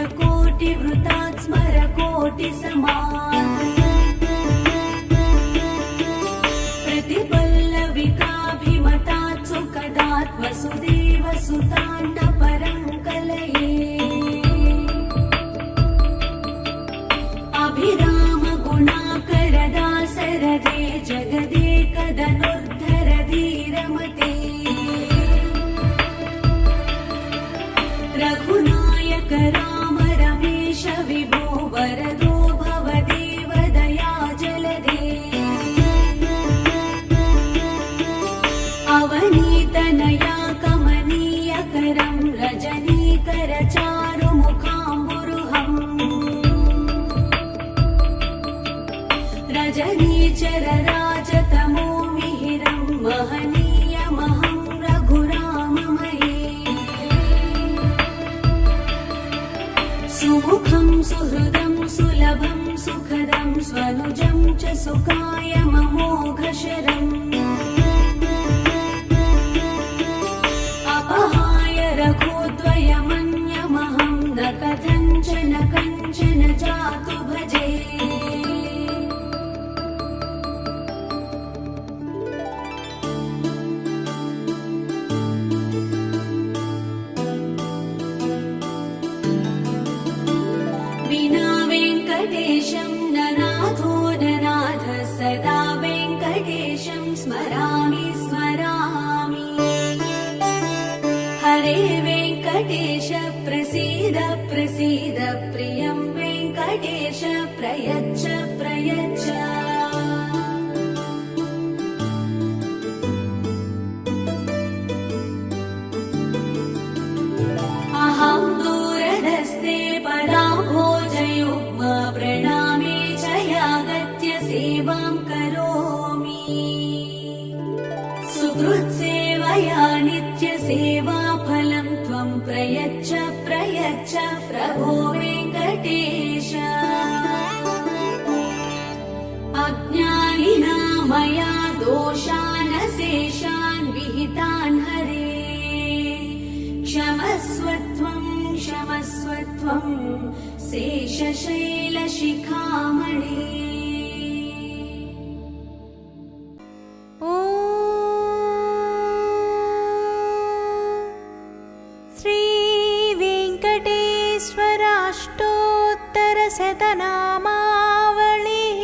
कलवेणुरवावशगोपवधूसितकोटिवृतात् स्मरकोटिसमात् प्रतिपल्लविकाभिमतात् सुखदात् वसुदेवसुतान्न परङ्कलये अभिराम गुणाकरदासरथे जगदेकदनुर्धर धीरमते रघुनायक राम रमेश विभो वरदो भवदेव दया जलदे अवनीतनया कमनीयकरं रजनीकर चारुमुखाम्बुरुहम् रजनीचर राजतमो मिहिरं महनीयमहं रघुराममये सुमुखं सुहृदं सुलभं सुखदं स्वनुजं च सुखाय ममोघशरम् अपहाय रघुद्वयमन्यमहं न कथञ्चन कञ्चन जातु भजे विना वेङ्कटेशं न नाथो न नाथः सदा वेङ्कटेशं स्मरामि स्मरामि हरे वेङ्कटेश प्रसीद प्रसीद प्रियं वेङ्कटेश प्रयच्छ प्रयच्छ अहं दूरधस्ते पदाम्भोजयुग्म प्रणामे च यागत्य सेवां करोमि सुहृत्सेवया नित्यसेवाफलं त्वं प्रयच्छ प्रयच्छ प्रभो वेङ्कटेश अज्ञानिना मया दोषान् शेषान् विहितान् हरे क्षमस्वत्वं क्षमस्वत्वं शेषशैलशिखामणे श्रीवेङ्कटेश्वराष्टोत्तरशतनामावलिः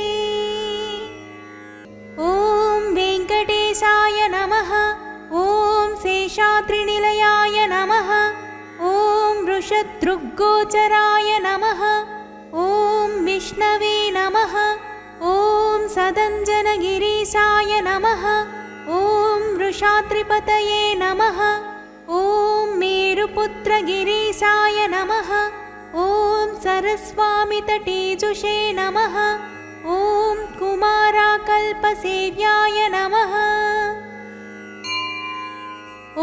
ॐ वेङ्कटेशाय नमः ॐ शेषाद्रिनिलयाय नमः ॐ वृषदृग्गोचराय नमः ॐ विष्णवे नमः ॐ सदञ्जनगिरीशाय नमः ॐ वृषाद्रिपतये नमः ॐ मेरुपुत्रगिरीशाय नमः ॐ सरस्वामितटेजुषे नमः ॐ कुमाराकल्पसेव्याय नमः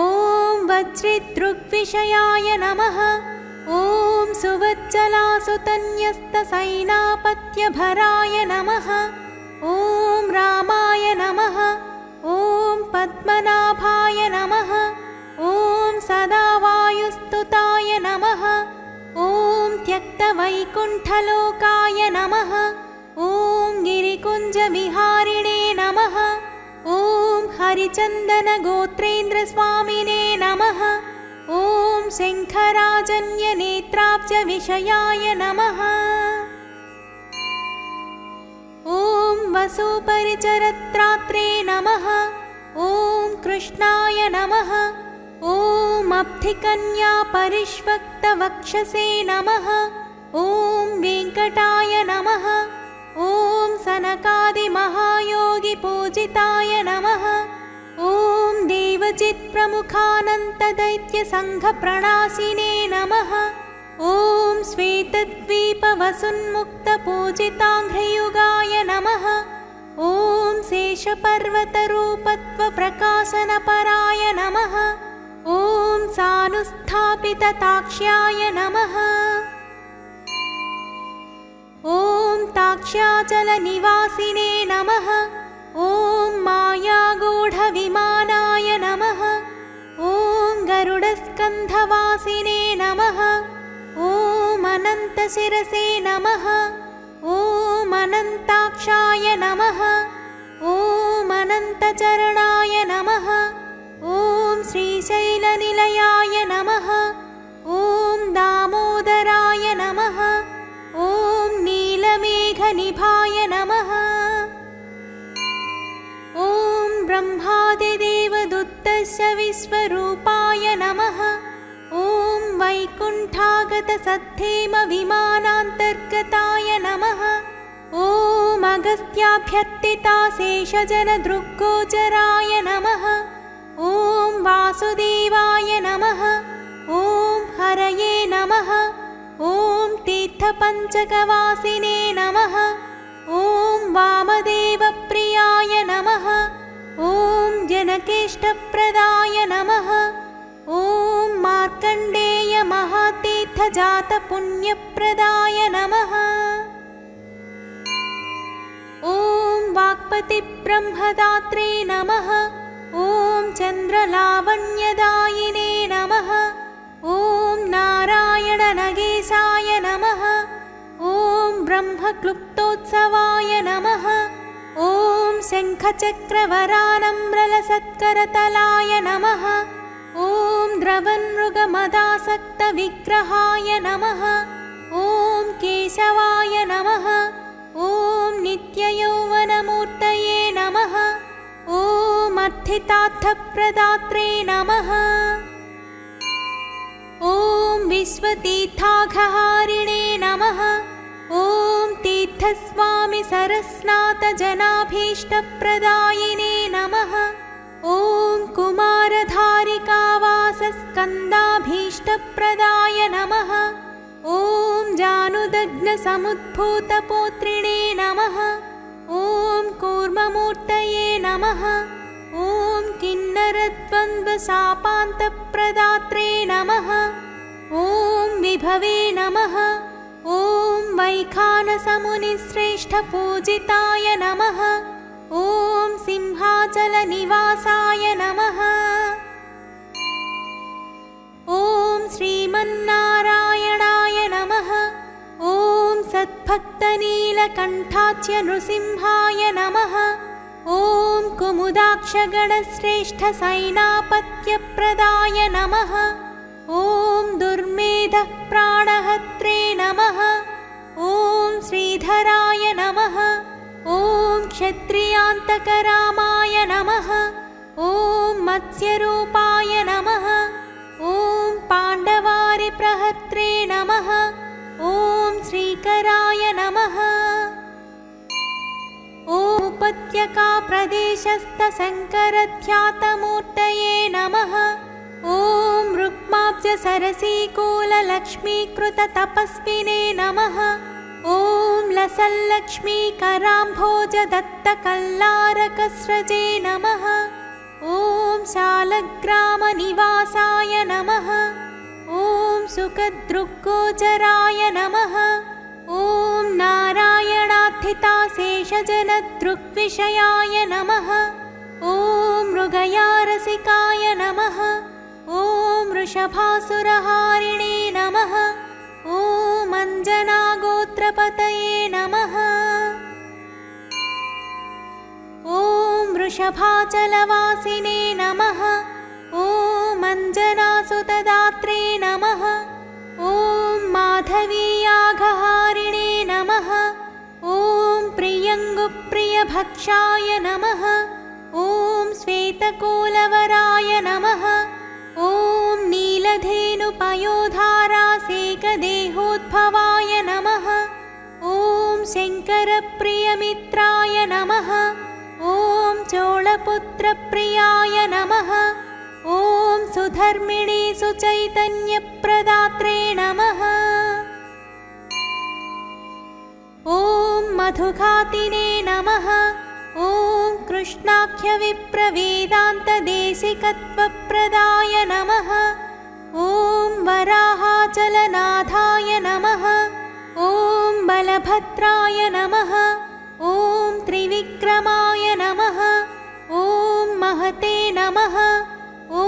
ॐ वज्रिदृग्विषयाय नमः ॐ सुवत्सलासुतन्यस्तसैनापत्यभराय नमः ॐ रामाय नमः ॐ पद्मनाभाय नमः ॐ सदावायुस्तुताय नमः ॐ त्यक्तवैकुण्ठलोकाय नमः ॐ गिरिकुञ्जविहारिणे नमः ॐ हरिचन्दनगोत्रेन्द्रस्वामिने नमः। ॐ शङ्खराजन्यनेत्राब्जविषयाय नमः। ॐ वसुपरिचरत्रात्रे नमः। ॐ कृष्णाय नमः। ॐ अब्धिकन्यापरिष्वक्तवक्षसे नमः। ॐ वेङ्कटाय नमः। ॐ सनकादिमहायोगिपूजिताय नमः। ॐ देवचित्प्रमुखानन्तदैत्यसङ्घप्रणाशिने नमः। ॐ श्वेतद्वीपवसुन्मुक्तपूजिताङ्घ्रियुगाय नमः। ॐ शेषपर्वतरूपत्वप्रकाशनपराय नमः। ॐ सानुस्थापितताक्ष्याय नमः। ॐ ताक्ष्याचलनिवासिने नमः। ॐ मायागूढविमानाय नमः। ॐ गरुडस्कन्धवासिने नमः। ॐ अनन्तशिरसे नमः। ॐ अनन्ताक्षाय नमः। ॐ अनन्तचरणाय नमः। ॐ श्रीशैलनिलयाय नमः। ॐ दामोदराय नमः। ॐ नीलमेघनिभाय नमः। ॐ ब्रह्मादिदेवदुत्तस्य विश्वरूपाय नमः। ॐ वैकुण्ठागतसद्धेमविमानान्तर्गताय नमः। ॐ अगस्त्याभ्यर्थिताशेषजनदृग्गोचराय नमः। ॐ वासुदेवाय नमः। ॐ हरये नमः। ॐ तीर्थपञ्चकवासिने नमः। ॐ वामदेवप्रियाय नमः। ॐ जनकेष्टप्रदाय नमः। ॐ मार्कण्डेयमहातीर्थजातपुण्यप्रदाय नमः। ॐ वाक्पतिब्रह्मदात्रे नमः। ॐ चन्द्रलावण्यदायिने नमः। ॐ नारायणनगेशाय नमः। ॐ ब्रह्मक्लुप्तोत्सवाय नमः। ॐ शङ्खचक्रवरानम्रलसत्करतलाय नमः। ॐ द्रवन्मृगमदासक्तविग्रहाय नमः। ॐ केशवाय नमः। ॐ नित्ययौवनमूर्तये नमः। ॐ अर्थितार्थप्रदात्रे नमः। ॐ विश्वतीर्थाघहारिणे नमः। ॐ तीर्थस्वामि सरस्नाथजनाभीष्टप्रदायिने नमः। ॐ कुमारधारिकावासस्कन्दाभीष्टप्रदाय नमः। ॐ जानुदग्नसमुद्भूतपोत्रिणे नमः। ॐ कूर्ममूर्तये नमः। ॐ किन्नरद्वन्द्वशापान्तप्रदात्रे नमः। ॐ विभवे नमः। ॐ वैखानसमुनिश्रेष्ठपूजिताय नमः। ॐ सिंहाचलनिवासाय नमः। ॐ श्रीमन्नारायणाय नमः। ॐ सद्भक्तनीलकण्ठाच्य नृसिंहाय नमः। ॐ कुमुदाक्षगणश्रेष्ठसैनापत्यप्रदाय नमः। ॐ दुर्मेधप्राणहत्रे नमः। ॐ श्रीधराय नमः। ॐ क्षत्रियान्तकरामाय नमः। ॐ मत्स्यरूपाय नमः। ॐ पाण्डवारिप्रहत्रे नमः। ॐ श्रीकराय नमः। ॐ उपत्यकाप्रदेशस्थशङ्करध्यातमूर्तये नमः। ॐ रुक्माब्जसरसीकुललक्ष्मीकृततपस्विने नमः। ॐ लसल्लक्ष्मीकराम्भोजदत्तकल्लारकस्रजे नमः। ॐ शालग्रामनिवासाय नमः। ॐ सुखदृग्गोचराय नमः। ॐ नारायणार्थिताशेषजनदृग्विषयाय नमः। ॐ मृगयारसिकाय नमः। ॐ वृषभासुरहारिणे नमः। ॐ अञ्जनागोत्रपतये नमः। ॐ वृषभाचलवासिने नमः ॐ अञ्जनासुतदात्रे नमः ॐ माधवीयाघहारिणे नमः ॐ प्रियङ्गुप्रियभक्षाय नमः ॐ श्वेतकोलवराय नमः ॐ नीलधेनुपयोधारासेकदेहोद्भवाय नमः ॐ शङ्करप्रियमित्राय नमः ॐ चोळपुत्रप्रियाय नमः ॐ सुधर्मिणे सुचैतन्यप्रदात्रे नमः ॐ मधुघातिने नमः ॐ कृष्णाख्यविप्रवेदान्तदेशिकत्वप्रदाय नमः ॐ वराहाचलनाथाय नमः ॐ बलभद्राय नमः ॐ त्रिविक्रमाय नमः ॐ महते नमः ॐ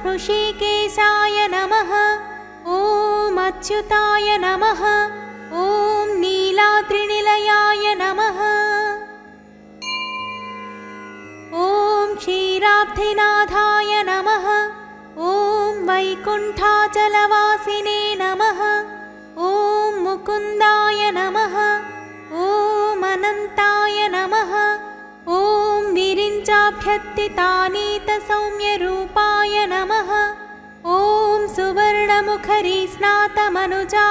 ऋषिकेशाय नमः ॐ अच्युताय नमः ॐ नीलाद्रिनिलयाय नमः ॐ क्षीराब्धिनाथाय नमः ॐ वैकुण्ठाचलवासिने नमः ॐ मुकुन्दाय नमः ॐ अनन्ताय नमः ॐ विरिञ्चाभ्यर्थितानीतसौम्यरूपाय नमः ॐ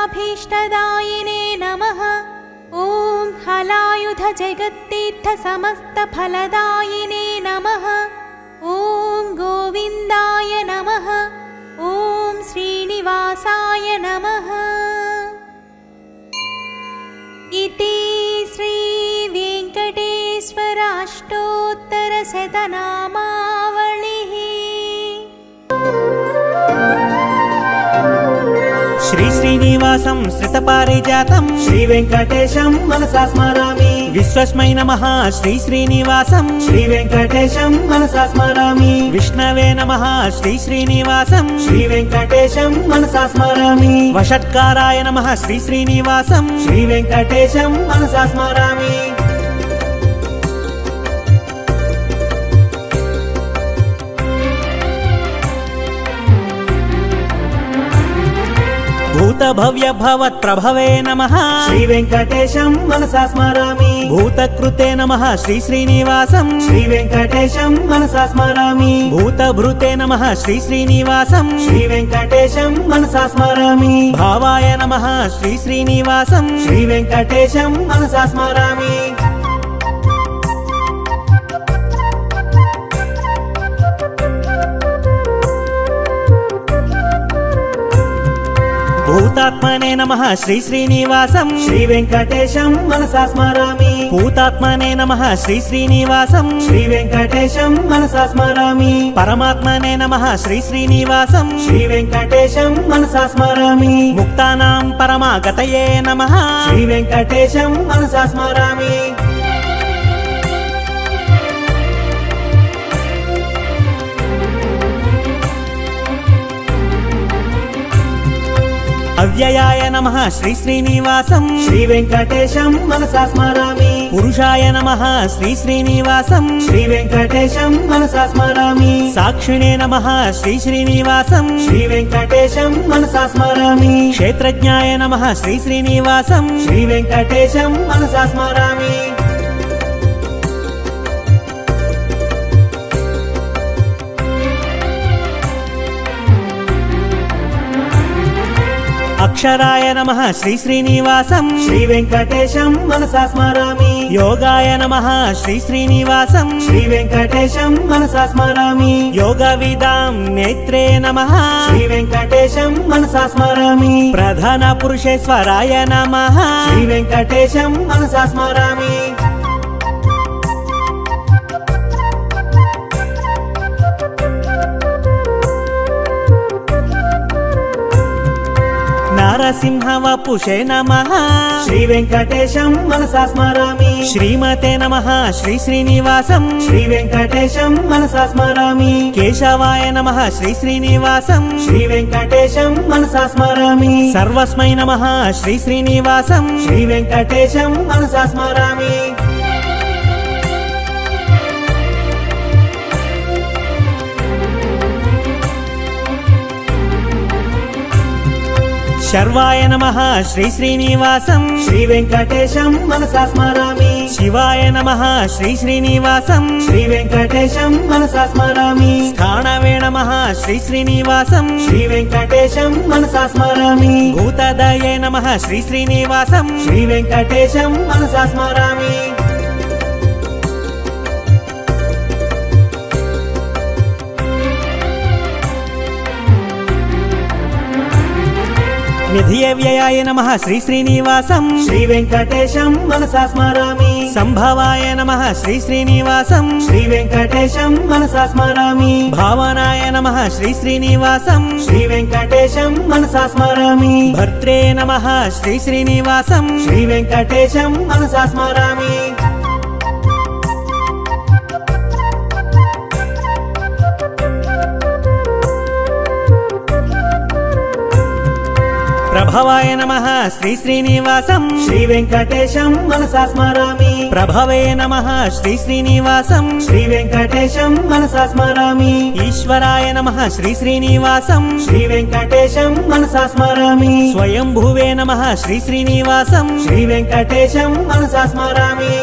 सुवर्णमुखरीस्नातमनुजाभीष्टदायिने नमः ॐ हलायुधजगत्तीर्थसमस्तफलदायिने नमः ॐ गोविन्दाय नमः ॐ श्रीनिवासाय नमः इति श्रीवेङ्कटेश्वराष्टोत्तरशतनामावलिः। శ్రీ శ్రీనివాసం శ్రితపారిజాతం శ్రీ వెంకటేశం మనసా స్మరామి విశ్వస్మై నమః శ్రీ శ్రీనివాసం శ్రీ వెంకటేశం మనసా స్మరామి విష్ణవే నమః శ్రీ శ్రీనివాసం శ్రీ వెంకటేశం మనసా స్మరామి వషట్కారాయ నమః శ్రీ శ్రీనివాసం శ్రీ వెంకటేశం మనసా స్మరామి భూత భవ్య భవత్ ప్రభవే నమః శ్రీ వెంకటేశం మనసా స్మరామి భూతకృతే నమః శ్రీ శ్రీనివాసం శ్రీ వెంకటేశం మనసా స్మరామి భూత భృతే నమః శ్రీ శ్రీనివాసం శ్రీ వెంకటేశం మనసా స్మరామి భావాయ నమః శ్రీ శ్రీనివాసం శ్రీ వెంకటేశం మనసా స్మరామి భూతాత్మనే నమః శ్రీ శ్రీనివాసం శ్రీ వెంకటేశం మనసా స్మరామి భూతాత్మనే నమః శ్రీ శ్రీనివాసం శ్రీ వెంకటేశం మనసా స్మరామి పరమాత్మనే నమః శ్రీ శ్రీనివాసం శ్రీ వెంకటేశం మనసా స్మరామి ముక్తానాం పరమాగతయే నమః శ్రీ వెంకటేశం మనసా స్మరామి అవ్యయాయ నమః శ్రీ శ్రీనివాసం శ్రీ వెంకటేశం మనసా స్మరామి పురుషాయ నమః శ్రీ శ్రీనివాసం శ్రీ వెంకటేశం మనసా స్మరామి సాక్షిణే నమః శ్రీ శ్రీనివాసం శ్రీ వెంకటేశం మనసా స్మరామి క్షేత్రజ్ఞాయ నమః శ్రీ శ్రీనివాసం శ్రీ వెంకటేశం మనసా స్మరామి అక్షరాయ నమః శ్రీ శ్రీనివాసం శ్రీ వెంకటేశం మనసా స్మరామి యోగాయ నమః శ్రీ శ్రీనివాసం శ్రీ వెంకటేశం మనసా స్మరామి యోగ విదాం నేత్రే నమః శ్రీ వెంకటేశం మనసా స్మరామి ప్రధాన పురుషేశ్వరాయ నమః శ్రీ వెంకటేశం మనసా స్మరామి నరసింహవపుషే నమః శ్రీ వెంకటేశం మనసా స్మరామి శ్రీమతే నమః శ్రీ శ్రీనివాసం శ్రీ వెంకటేశం మనసా స్మరామి కేశవాయ నమః శ్రీ శ్రీనివాసం శ్రీ వెంకటేశం మనసా స్మరామి సర్వస్మై నమః శ్రీ శ్రీనివాసం శ్రీ వెంకటేశం మనసా స్మరామి శర్వాయ నమః శ్రీ శ్రీనివాసం శ్రీ వెంకటేశం మనసా స్మరామి శివాయ నమః శ్రీ శ్రీనివాసం శ్రీ వెంకటేశం మనసా స్మరామి స్థానవే నమః శ్రీ శ్రీనివాసం శ్రీ వెంకటేశం మనసా స్మరామి భూతదయే నమః శ్రీ శ్రీనివాసం శ్రీ వెంకటేశం మనసా స్మరామి నిధియ వ్యయాయ నమః శ్రీ శ్రీనివాసం శ్రీ వెంకటేశం మనసా స్మరామి సంభవాయ నమః శ్రీ శ్రీనివాసం శ్రీ వెంకటేశం మనసా స్మరామి భావనాయ నమః శ్రీ శ్రీనివాసం శ్రీ వెంకటేశం మనసా స్మరామి భర్త్రే నమః శ్రీ శ్రీనివాసం శ్రీ వెంకటేశం మనసా స్మరామి ప్రభవాయ నమః శ్రీ శ్రీనివాసం శ్రీ వెంకటేశం మనసా స్మరామి ప్రభవే నమః శ్రీ శ్రీనివాసం శ్రీ వెంకటేశం మనసా స్మరామి ఈశ్వరాయ నమః శ్రీ శ్రీనివాసం శ్రీ వెంకటేశం మనసా స్మరామి స్వయంభువే నమః శ్రీ శ్రీనివాసం శ్రీ వెంకటేశం మనసా స్మరామి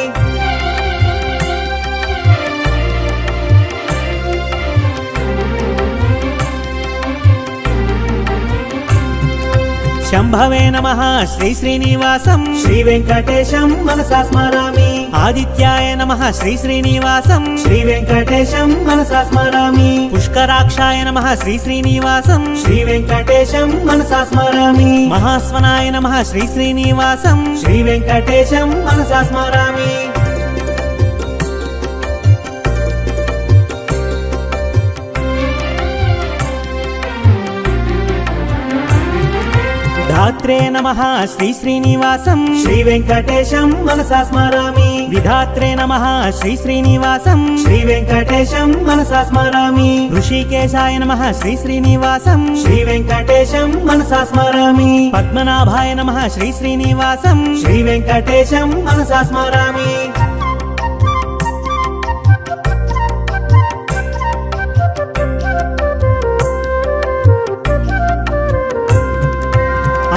శంభవే నమః శ్రీ శ్రీనివాసం శ్రీ వెంకటేశం మనసా స్మరామి ఆదిత్యాయ నమః శ్రీ శ్రీనివాసం శ్రీ వెంకటేశం మనసా స్మరామి పుష్కరాక్షాయ నమః శ్రీ శ్రీనివాసం శ్రీ వెంకటేశం మనసా స్మరామి మహాస్వనాయ నమః శ్రీ శ్రీనివాసం శ్రీ వెంకటేశం మనసా స్మరామి ధాత్రే నమః శ్రీ శ్రీనివాసం శ్రీ వెంకటేశం మనసా స్మరామి విధాత్రే నమః శ్రీ శ్రీనివాసం శ్రీ వెంకటేశం మనసా స్మరామి ఋషికేశాయ నమః శ్రీ శ్రీనివాసం శ్రీ వెంకటేశం మనసా స్మరామి పద్మనాభాయ నమః శ్రీ శ్రీనివాసం శ్రీ వెంకటేశం మనసా స్మరామి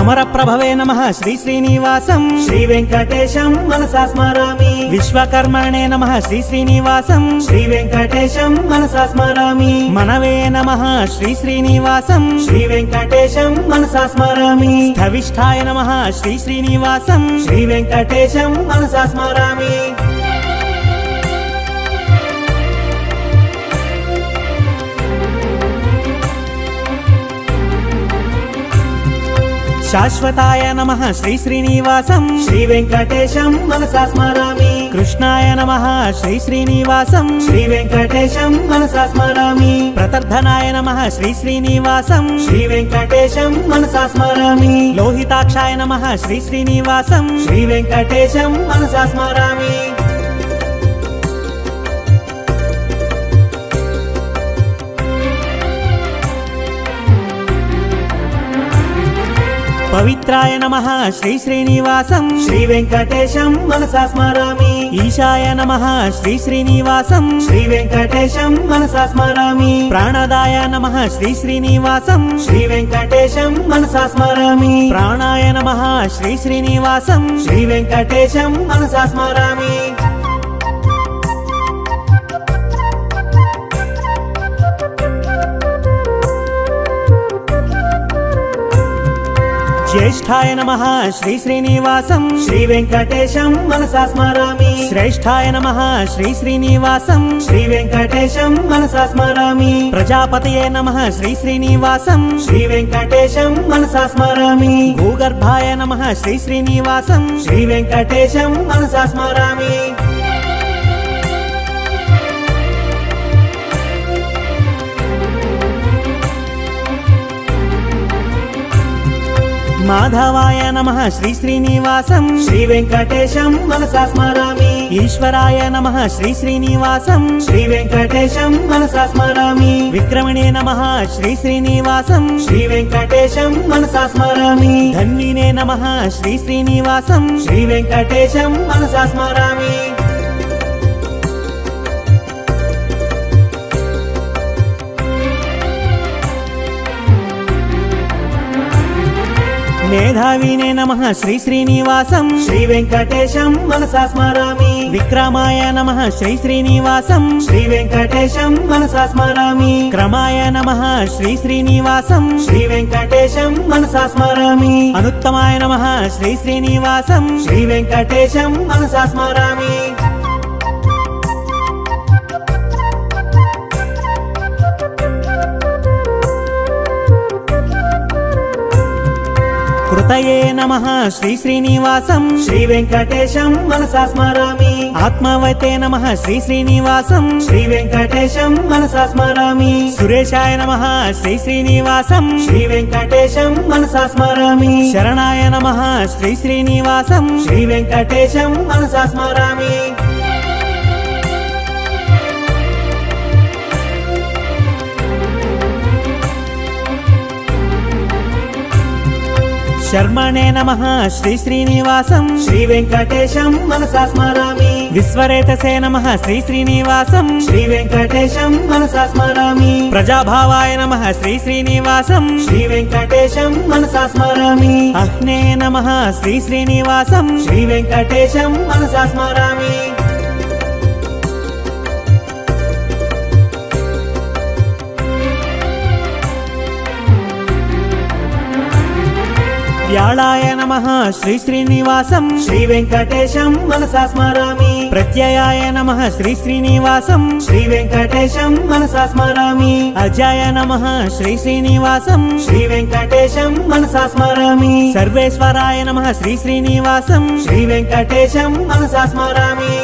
అమర ప్రభవే నమః శ్రీ శ్రీనివాసం శ్రీ వెంకటేశం మనసా స్మరామి విశ్వకర్మణే నమః శ్రీ శ్రీనివాసం శ్రీ వెంకటేశం మనసా స్మరామి మనవే నమః శ్రీ శ్రీనివాసం శ్రీ వెంకటేశం మనసా స్మరామి స్థవిష్ఠాయ నమః శ్రీ శ్రీనివాసం శ్రీ వెంకటేశం మనసా స్మరామి శాశ్వతాయ నమః శ్రీ శ్రీనివాసం శ్రీ వెంకటేశం మనసా స్మరామి కృష్ణాయ నమః శ్రీ శ్రీనివాసం శ్రీ వెంకటేశం మనసా స్మరామి ప్రతర్ధనాయ నమః శ్రీ శ్రీనివాసం శ్రీ వెంకటేశం మనసా స్మరామి లోహితాక్షాయ నమః శ్రీ శ్రీనివాసం శ్రీ వెంకటేశం మనసా స్మరామి పవిత్రాయ నమః శ్రీ శ్రీనివాసం శ్రీ వెంకటేశం మనసా స్మరామి ఈశాయ నమః శ్రీ శ్రీనివాసం శ్రీ వెంకటేశం మనసా స్మరామి ప్రాణదాయ నమః శ్రీ శ్రీనివాసం శ్రీ వెంకటేశం మనసా స్మరామి ప్రాణాయ నమః శ్రీ శ్రీనివాసం శ్రీ వెంకటేశం మనసా స్మరామి జ్యేష్ఠాయ నమః శ్రీ శ్రీనివాసం శ్రీ వెంకటేశం మనసా స్మరామి శ్రేష్ఠాయ నమః శ్రీ శ్రీనివాసం శ్రీ వెంకటేశం మనసా స్మరామి ప్రజాపతయే నమః శ్రీ శ్రీనివాసం శ్రీ వెంకటేశం మనసా స్మరామి భూగర్భాయ నమః శ్రీ శ్రీనివాసం శ్రీ వెంకటేశం మనసా స్మరామి మాధవాయ నమః శ్రీ శ్రీనివాసం శ్రీ వెంకటేశం మనసా స్మరామి ఈశ్వరాయ నమః శ్రీ శ్రీనివాసం శ్రీ వెంకటేశం మనసా స్మరామి విక్రమణే నమః శ్రీ శ్రీనివాసం శ్రీ వెంకటేశం మనసా స్మరామి ధన్వినే నమః శ్రీ శ్రీనివాసం శ్రీ వెంకటేశం మనసా స్మరామి మేధావినే నమః శ్రీ శ్రీనివాసం శ్రీ వెంకటేశం మనసా స్మరామి విక్రమాయ నమః శ్రీ శ్రీనివాసం శ్రీ వెంకటేశం మనసా స్మరామి క్రమాయ నమః శ్రీ శ్రీనివాసం శ్రీ వెంకటేశం మనసా స్మరామి అనుత్తమాయ నమః శ్రీ శ్రీనివాసం శ్రీ వెంకటేశం మనసా స్మరామి కృతయే నమః శ్రీ శ్రీనివాసం శ్రీ వెంకటేశం మనసా స్మరామి ఆత్మవతే నమః శ్రీ శ్రీనివాసం శ్రీ వెంకటేశం మనసా స్మరామి సురేశాయ నమః శ్రీ శ్రీనివాసం శ్రీ వెంకటేశం మనసా స్మరామి శరణాయ నమః శ్రీ శ్రీనివాసం శ్రీ వెంకటేశం మనసా స్మరామి శర్మణే నమః శ్రీ శ్రీనివాసం శ్రీ వెంకటేశం మనసా స్మరామి విశ్వరేతసే నమః శ్రీ శ్రీనివాసం శ్రీ వెంకటేశం మనసా స్మరామి ప్రజాభావాయ నమః శ్రీ శ్రీనివాసం శ్రీ వెంకటేశం మనసా స్మరామి అగ్నే నమః శ్రీ శ్రీనివాసం శ్రీ వెంకటేశం మనసా స్మరామి వ్యాళాయ నమః శ్రీ శ్రీనివాసం శ్రీ వెంకటేశం మనసా స్మరామి ప్రత్యయాయ నమః శ్రీ శ్రీనివాసం శ్రీ వెంకటేశం మనసా స్మరామి అజాయ నమః శ్రీ శ్రీనివాసం శ్రీ వెంకటేశం మనసా స్మరామి సర్వేశ్వరాయ నమః శ్రీ శ్రీనివాసం శ్రీ వెంకటేశం మనసా స్మరామి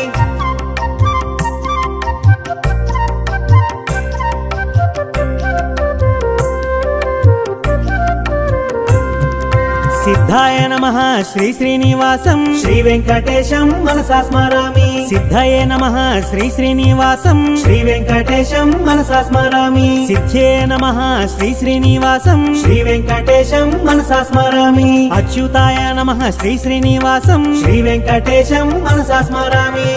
సిద్ధాయ నమః శ్రీ శ్రీనివాసం శ్రీ వెంకటేశం మనసా స్మరామి సిద్ధయే నమః శ్రీ శ్రీనివాసం శ్రీ వెంకటేశం మనసా స్మరామి సిద్ధ్యే నమః శ్రీ శ్రీనివాసం శ్రీ వెంకటేశం మనసా స్మరామి అచ్యుతాయ నమః శ్రీ శ్రీనివాసం శ్రీ వెంకటేశం మనసా స్మరామి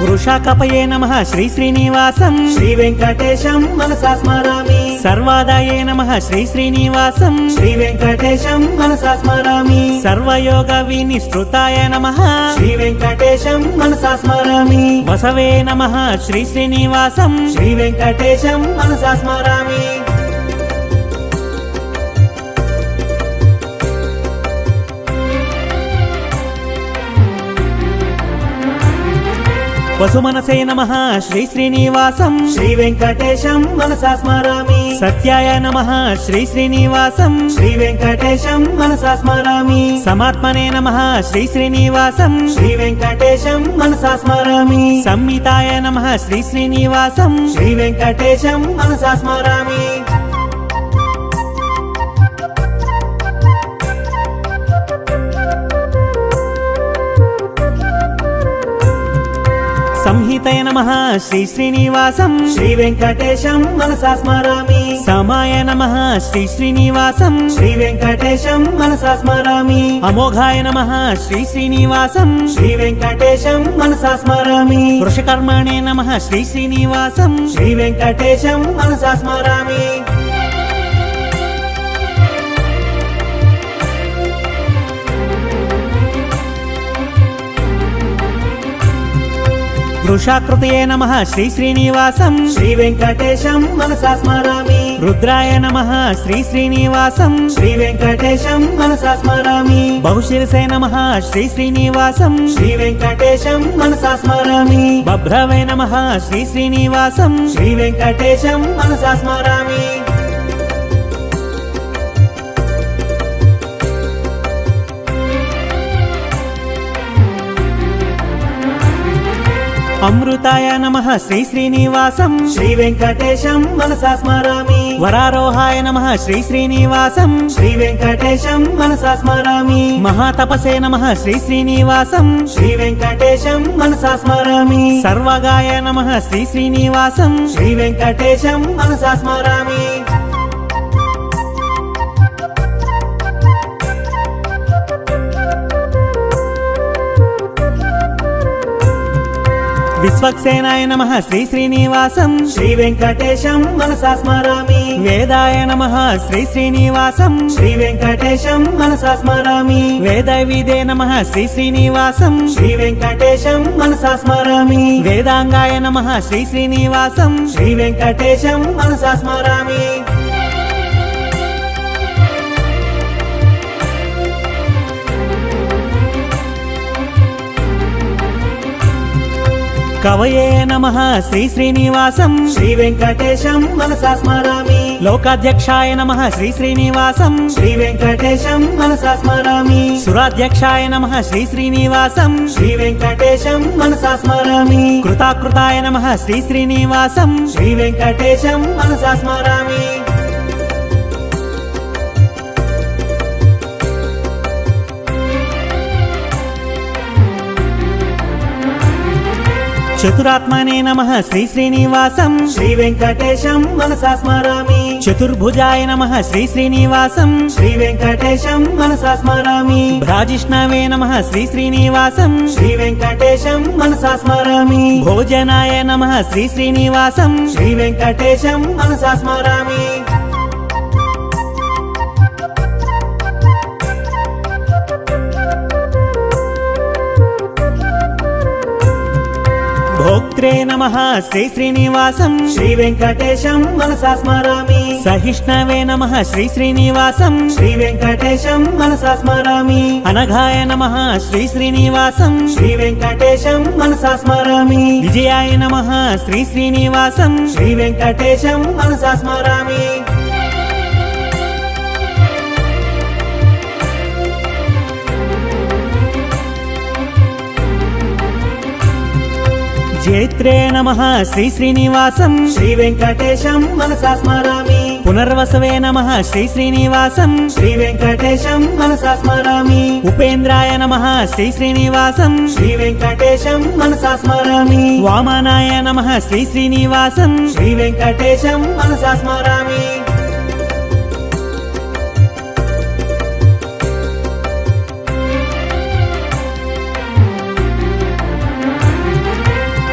వృషాకపయే నమః శ్రీ శ్రీనివాసం శ్రీ వెంకటేశం మనసా స్మరామి సర్వాదాయే నమః శ్రీ శ్రీనివాసం శ్రీ వెంకటేశం మనసా స్మరామి సర్వయోగ వినిశ్రుతాయ నమః శ్రీ వెంకటేశం మనసా స్మరామి వసవే నమః శ్రీ శ్రీనివాసం శ్రీ వెంకటేశం మనసా స్మరామి వసుమనసే నమః శ్రీ శ్రీనివాసం శ్రీ వెంకటేశం మనసా స్మరామి సత్యాయ నమః శ్రీ శ్రీనివాసం శ్రీ వెంకటేశం మనసా స్మరామి సమాత్మనే నమః శ్రీ శ్రీనివాసం శ్రీ వెంకటేశం మనసా స్మరామి సంహితాయ నమః శ్రీ శ్రీనివాసం శ్రీ వెంకటేశం మనసా స్మరామి సంహితయ నమః శ్రీ శ్రీనివాసం శ్రీ వెంకటేశం మనసా స్మరామి సమాయ నమః శ్రీ శ్రీనివాసం శ్రీ వెంకటేశం మనసా స్మరామి అమోఘాయ నమః శ్రీ శ్రీనివాసం శ్రీ వెంకటేశం మనసా స్మరామి వృషకర్మణే నమః శ్రీ శ్రీనివాసం శ్రీ వెంకటేశం మనసా స్మరామి వృషాకృతయే నమః శ్రీ శ్రీనివాసం శ్రీ వెంకటేశం మనసా స్మరామి రుద్రాయ నమః శ్రీ శ్రీనివాసం శ్రీ వెంకటేశం మనసా స్మరామి బహుశిరసే నమః శ్రీ శ్రీనివాసం శ్రీ వెంకటేశం మనసా స్మరామి బభ్రవే నమః శ్రీ శ్రీనివాసం శ్రీ వెంకటేశం మనసా స్మరామి అమృతాయ నమః శ్రీ శ్రీనివాసం శ్రీ వెంకటేశం మనసా స్మరామి వరారోహాయ నమః శ్రీ శ్రీనివాసం శ్రీ వెంకటేశం మనసా స్మరామి మహాతపసే నమః శ్రీ శ్రీనివాసం శ్రీ వెంకటేశం మనసా స్మరామి సర్వగాయ నమః శ్రీ శ్రీనివాసం శ్రీ వెంకటేశం మనసా స్మరామి విశ్వక్సేనాయ నమః శ్రీ శ్రీనివాసం శ్రీ వెంకటేశం మనసా స్మరామి వేదాయ నమః శ్రీ శ్రీనివాసం శ్రీ వెంకటేశం మనసా స్మరామి వేదవిదే నమః శ్రీ శ్రీనివాసం శ్రీ వెంకటేశం మనసా స్మరామి వేదాంగాయ నమః శ్రీ శ్రీనివాసం శ్రీ వెంకటేశం మనసా స్మరామి కవయే నమః శ్రీ శ్రీనివాసం శ్రీ వెంకటేశం మనసా స్మరామి లోకాధ్యక్షాయ నమః శ్రీ శ్రీనివాసం శ్రీ వెంకటేశం మనసా స్మరామి సురాధ్యక్షాయ నమః శ్రీ శ్రీనివాసం శ్రీ వెంకటేశం మనసా స్మరామి కృతాకృతాయ నమః శ్రీ శ్రీనివాసం శ్రీ వెంకటేశం మనసా స్మరామి చతురాత్మనే నమః శ్రీ శ్రీనివాసం శ్రీ వెంకటేశం మనసా స్మరామి చతుర్భుజాయ నమః శ్రీ శ్రీనివాసం శ్రీ వెంకటేశం మనసా స్మరామి భ్రాజిష్ణవే నమః శ్రీ శ్రీనివాసం శ్రీ వెంకటేశం మనసా స్మరామి భోజనాయ నమః శ్రీ శ్రీనివాసం శ్రీ వెంకటేశం మనసా స్మరామి భోక్త్రే నమః శ్రీ శ్రీనివాసం శ్రీ వెంకటేశం మనసా స్మరామి సహిష్ణవే నమః శ్రీ శ్రీనివాసం శ్రీ వెంకటేశం మనసా స్మరామి అనఘాయ నమః శ్రీ శ్రీనివాసం శ్రీ వెంకటేశం మనసా స్మరామి విజయాయ నమః శ్రీ శ్రీనివాసం శ్రీ వెంకటేశం మనసా స్మరామి జైత్రే నమః శ్రీ శ్రీనివాసం శ్రీ వెంకటేశం మనసా స్మరామి పునర్వసవే నమః శ్రీ శ్రీనివాసం శ్రీ వెంకటేశం మనసా స్మరామి ఉపేంద్రాయ నమః శ్రీ శ్రీనివాసం శ్రీ వెంకటేశం మనసా స్మరామి వామనాయ నమః శ్రీ శ్రీనివాసం శ్రీ వెంకటేశం మనసా స్మరామి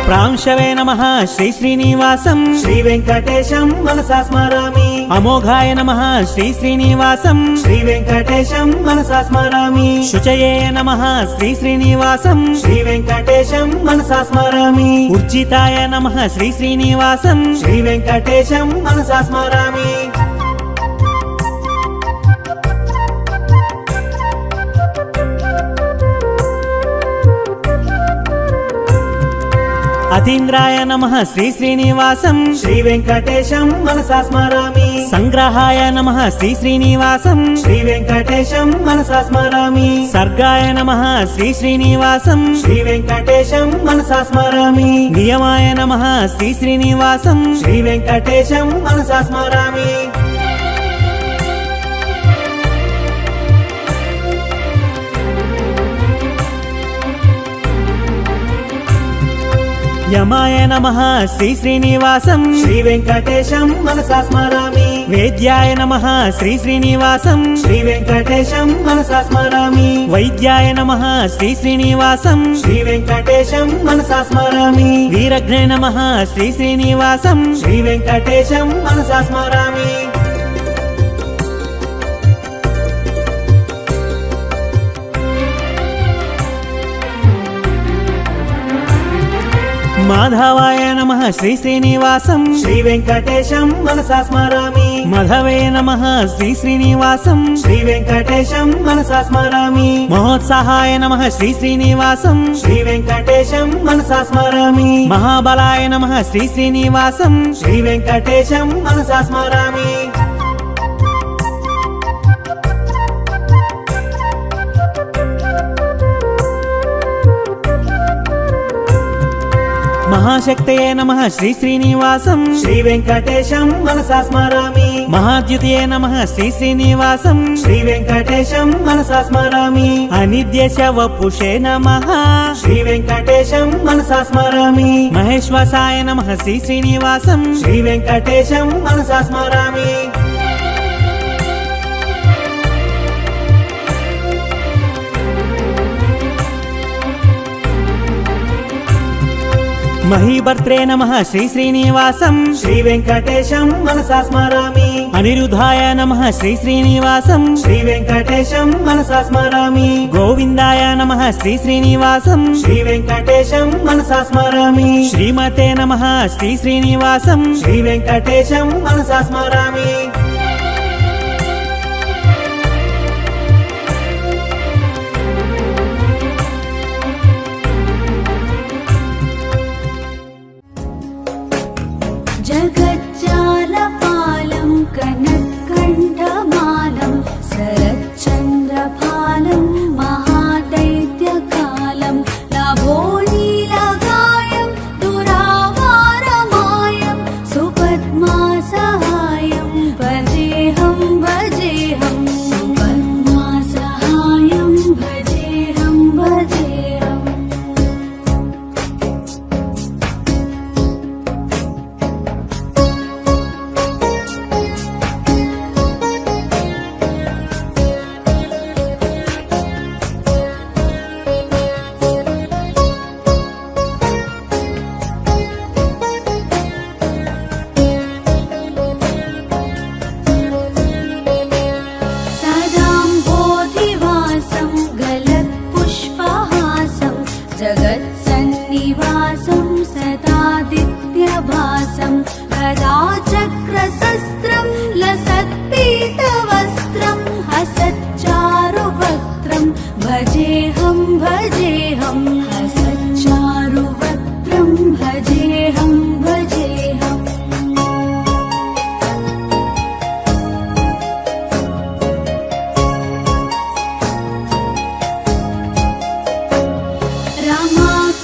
ప్రాంశవే నమః శ్రీ శ్రీనివాసం శ్రీ వెంకటేశం మనసా స్మరామి అమోఘాయ నమః శ్రీ శ్రీనివాసం శ్రీ వెంకటేశం మనసా స్మరామి శుచయే నమః శ్రీ శ్రీనివాసం శ్రీ వెంకటేశం మనసా స్మరామి ఉర్జితాయ నమః శ్రీ శ్రీనివాసం శ్రీ వెంకటేశం మనసా స్మరామి అతీంద్రాయ నమః శ్రీ శ్రీనివాసం శ్రీ వెంకటేశం మనసా స్మరామి సంగ్రహాయ నమః శ్రీ శ్రీనివాసం శ్రీ వెంకటేశం మనసా స్మరామి సర్గాయ నమః శ్రీ శ్రీనివాసం శ్రీ వెంకటేశం మనసా స్మరామి నియమాయ నమః శ్రీ శ్రీనివాసం శ్రీ వెంకటేశం మనసా స్మరామి యమాయ నమః శ్రీ శ్రీనివాసం శ్రీ వెంకటేశం మనసా స్మరామి వేద్యాయ నమః శ్రీ శ్రీనివాసం శ్రీ వెంకటేశం మనసా స్మరామి వైద్యాయ నమః శ్రీ శ్రీనివాసం శ్రీ వెంకటేశం మనసా స్మరామి వీరఘ్నే నమః శ్రీ శ్రీనివాసం శ్రీ వెంకటేశం మనసా స్మరామి మాధవాయ నమః శ్రీ శ్రీనివాసం శ్రీ వెంకటేశం మనసా స్మరామి మధవే నమః శ్రీ శ్రీనివాసం శ్రీ వెంకటేశం మనసా స్మరామి మహోత్సాహాయ నమః శ్రీ శ్రీనివాసం శ్రీ వెంకటేశం మనసా స్మరామి మహాబలాయ నమః శ్రీ శ్రీనివాసం శ్రీ వెంకటేశం మనసా స్మరామి మహాశక్తయే నమః శ్రీ శ్రీనివాసం శ్రీ వెంకటేశం మనసా స్మరామి మహాద్యుతయే నమః శ్రీ శ్రీనివాసం శ్రీ వెంకటేశం మనసా స్మరామి అనిద్యశ వపుషే నమః శ్రీ వెంకటేశం మనసా స్మరామి మహేశ్వసాయ నమః శ్రీ శ్రీనివాసం శ్రీ వెంకటేశం మనసా స్మరామి మహీభర్త్రే నమః శ్రీ శ్రీనివాసం శ్రీ వెంకటేశం మనసా స్మరామి అనిరుద్ధాయ నమః శ్రీ శ్రీనివాసం శ్రీ వెంకటేశం మనసా స్మరామి గోవిందాయ నమః శ్రీ శ్రీనివాసం శ్రీ వెంకటేశం మనసా స్మరామి శ్రీమతే నమః శ్రీ శ్రీనివాసం శ్రీ వెంకటేశం మనసా స్మరామి जगज्जालपालं कनत्कण्ठमालं शरच्चन्द्रफालं महादैत्यकालं नभोनीलगायं दुरावारमायं सुपद्मासहायं भजेऽहं भजेऽहं सुपद्मासहायं भजेऽहं भजेऽहम् सदाम्भोधिवासं गलत्पुष्पहासं जगत्सन्निवासं सदादित्यभासं गदाचक्रशस्त्रं लसत्पीतवस्त्रं हसच्चारुवक्त्रं भजेऽहं भजेऽहं हसच्चारुवक्त्रं भजेऽहं भजेऽहम्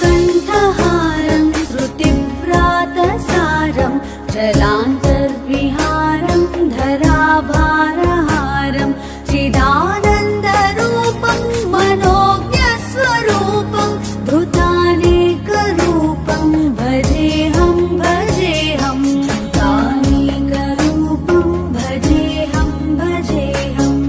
रमाकण्ठहारं श्रुतिव्रातसारं जलान्तर्विहारं धराभारहारं चिदानन्दरूपं मनोज्ञस्वरूपं धृतानेकरूपं भजेऽहं भजेऽहं धृतानेकरूपं भजेऽहं भजेऽहम्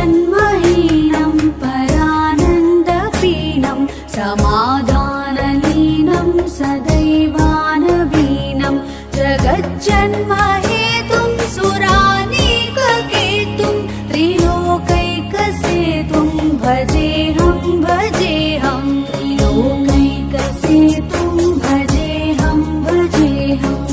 जराजन्महीनं परानन्दपीनं समाधानलीनं सदैवानवीनं जगज्जन्महेतुं सुरानीककेतुं त्रिलोकैकसेतुं भजेऽहं भजेऽहं त्रिलोकैकसेतुं भजेऽहं भजेऽहम्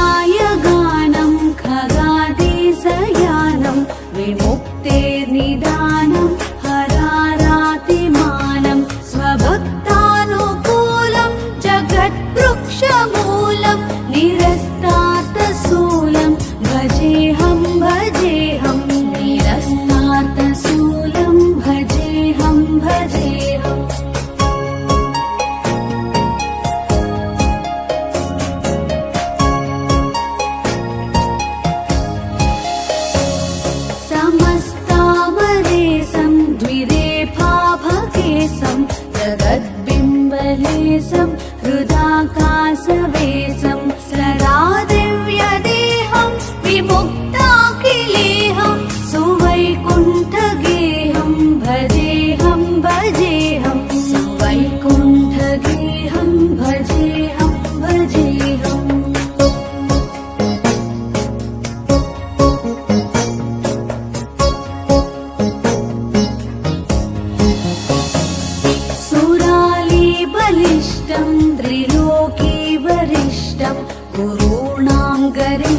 कृताम्नायगानं खगादिशयानं विमुक्तेर्निदानं हरारातिमानं स्वभक्तानुकूलं जगद्वृक्षमूलं निरस्तार्थशूलं भजेऽहं भजेऽहं निरस्तार्थशूलं भजेऽहं भजेऽहम् समस्तामरेशं द्विरेफाभकेशं जगद्बिम्बलेशं हृदाकाशवेशं सरादिव्यदेहं विमुक्ताखिलेहं सुवैकुण्ठगेहं भजेऽहं भजेऽहं सुवैकुण्ठगेहं भजेऽहं भजेऽहम् सुरालीबलिष्टं त्रिलोकीवरिष्ठं गुरूणां गरिष्ठं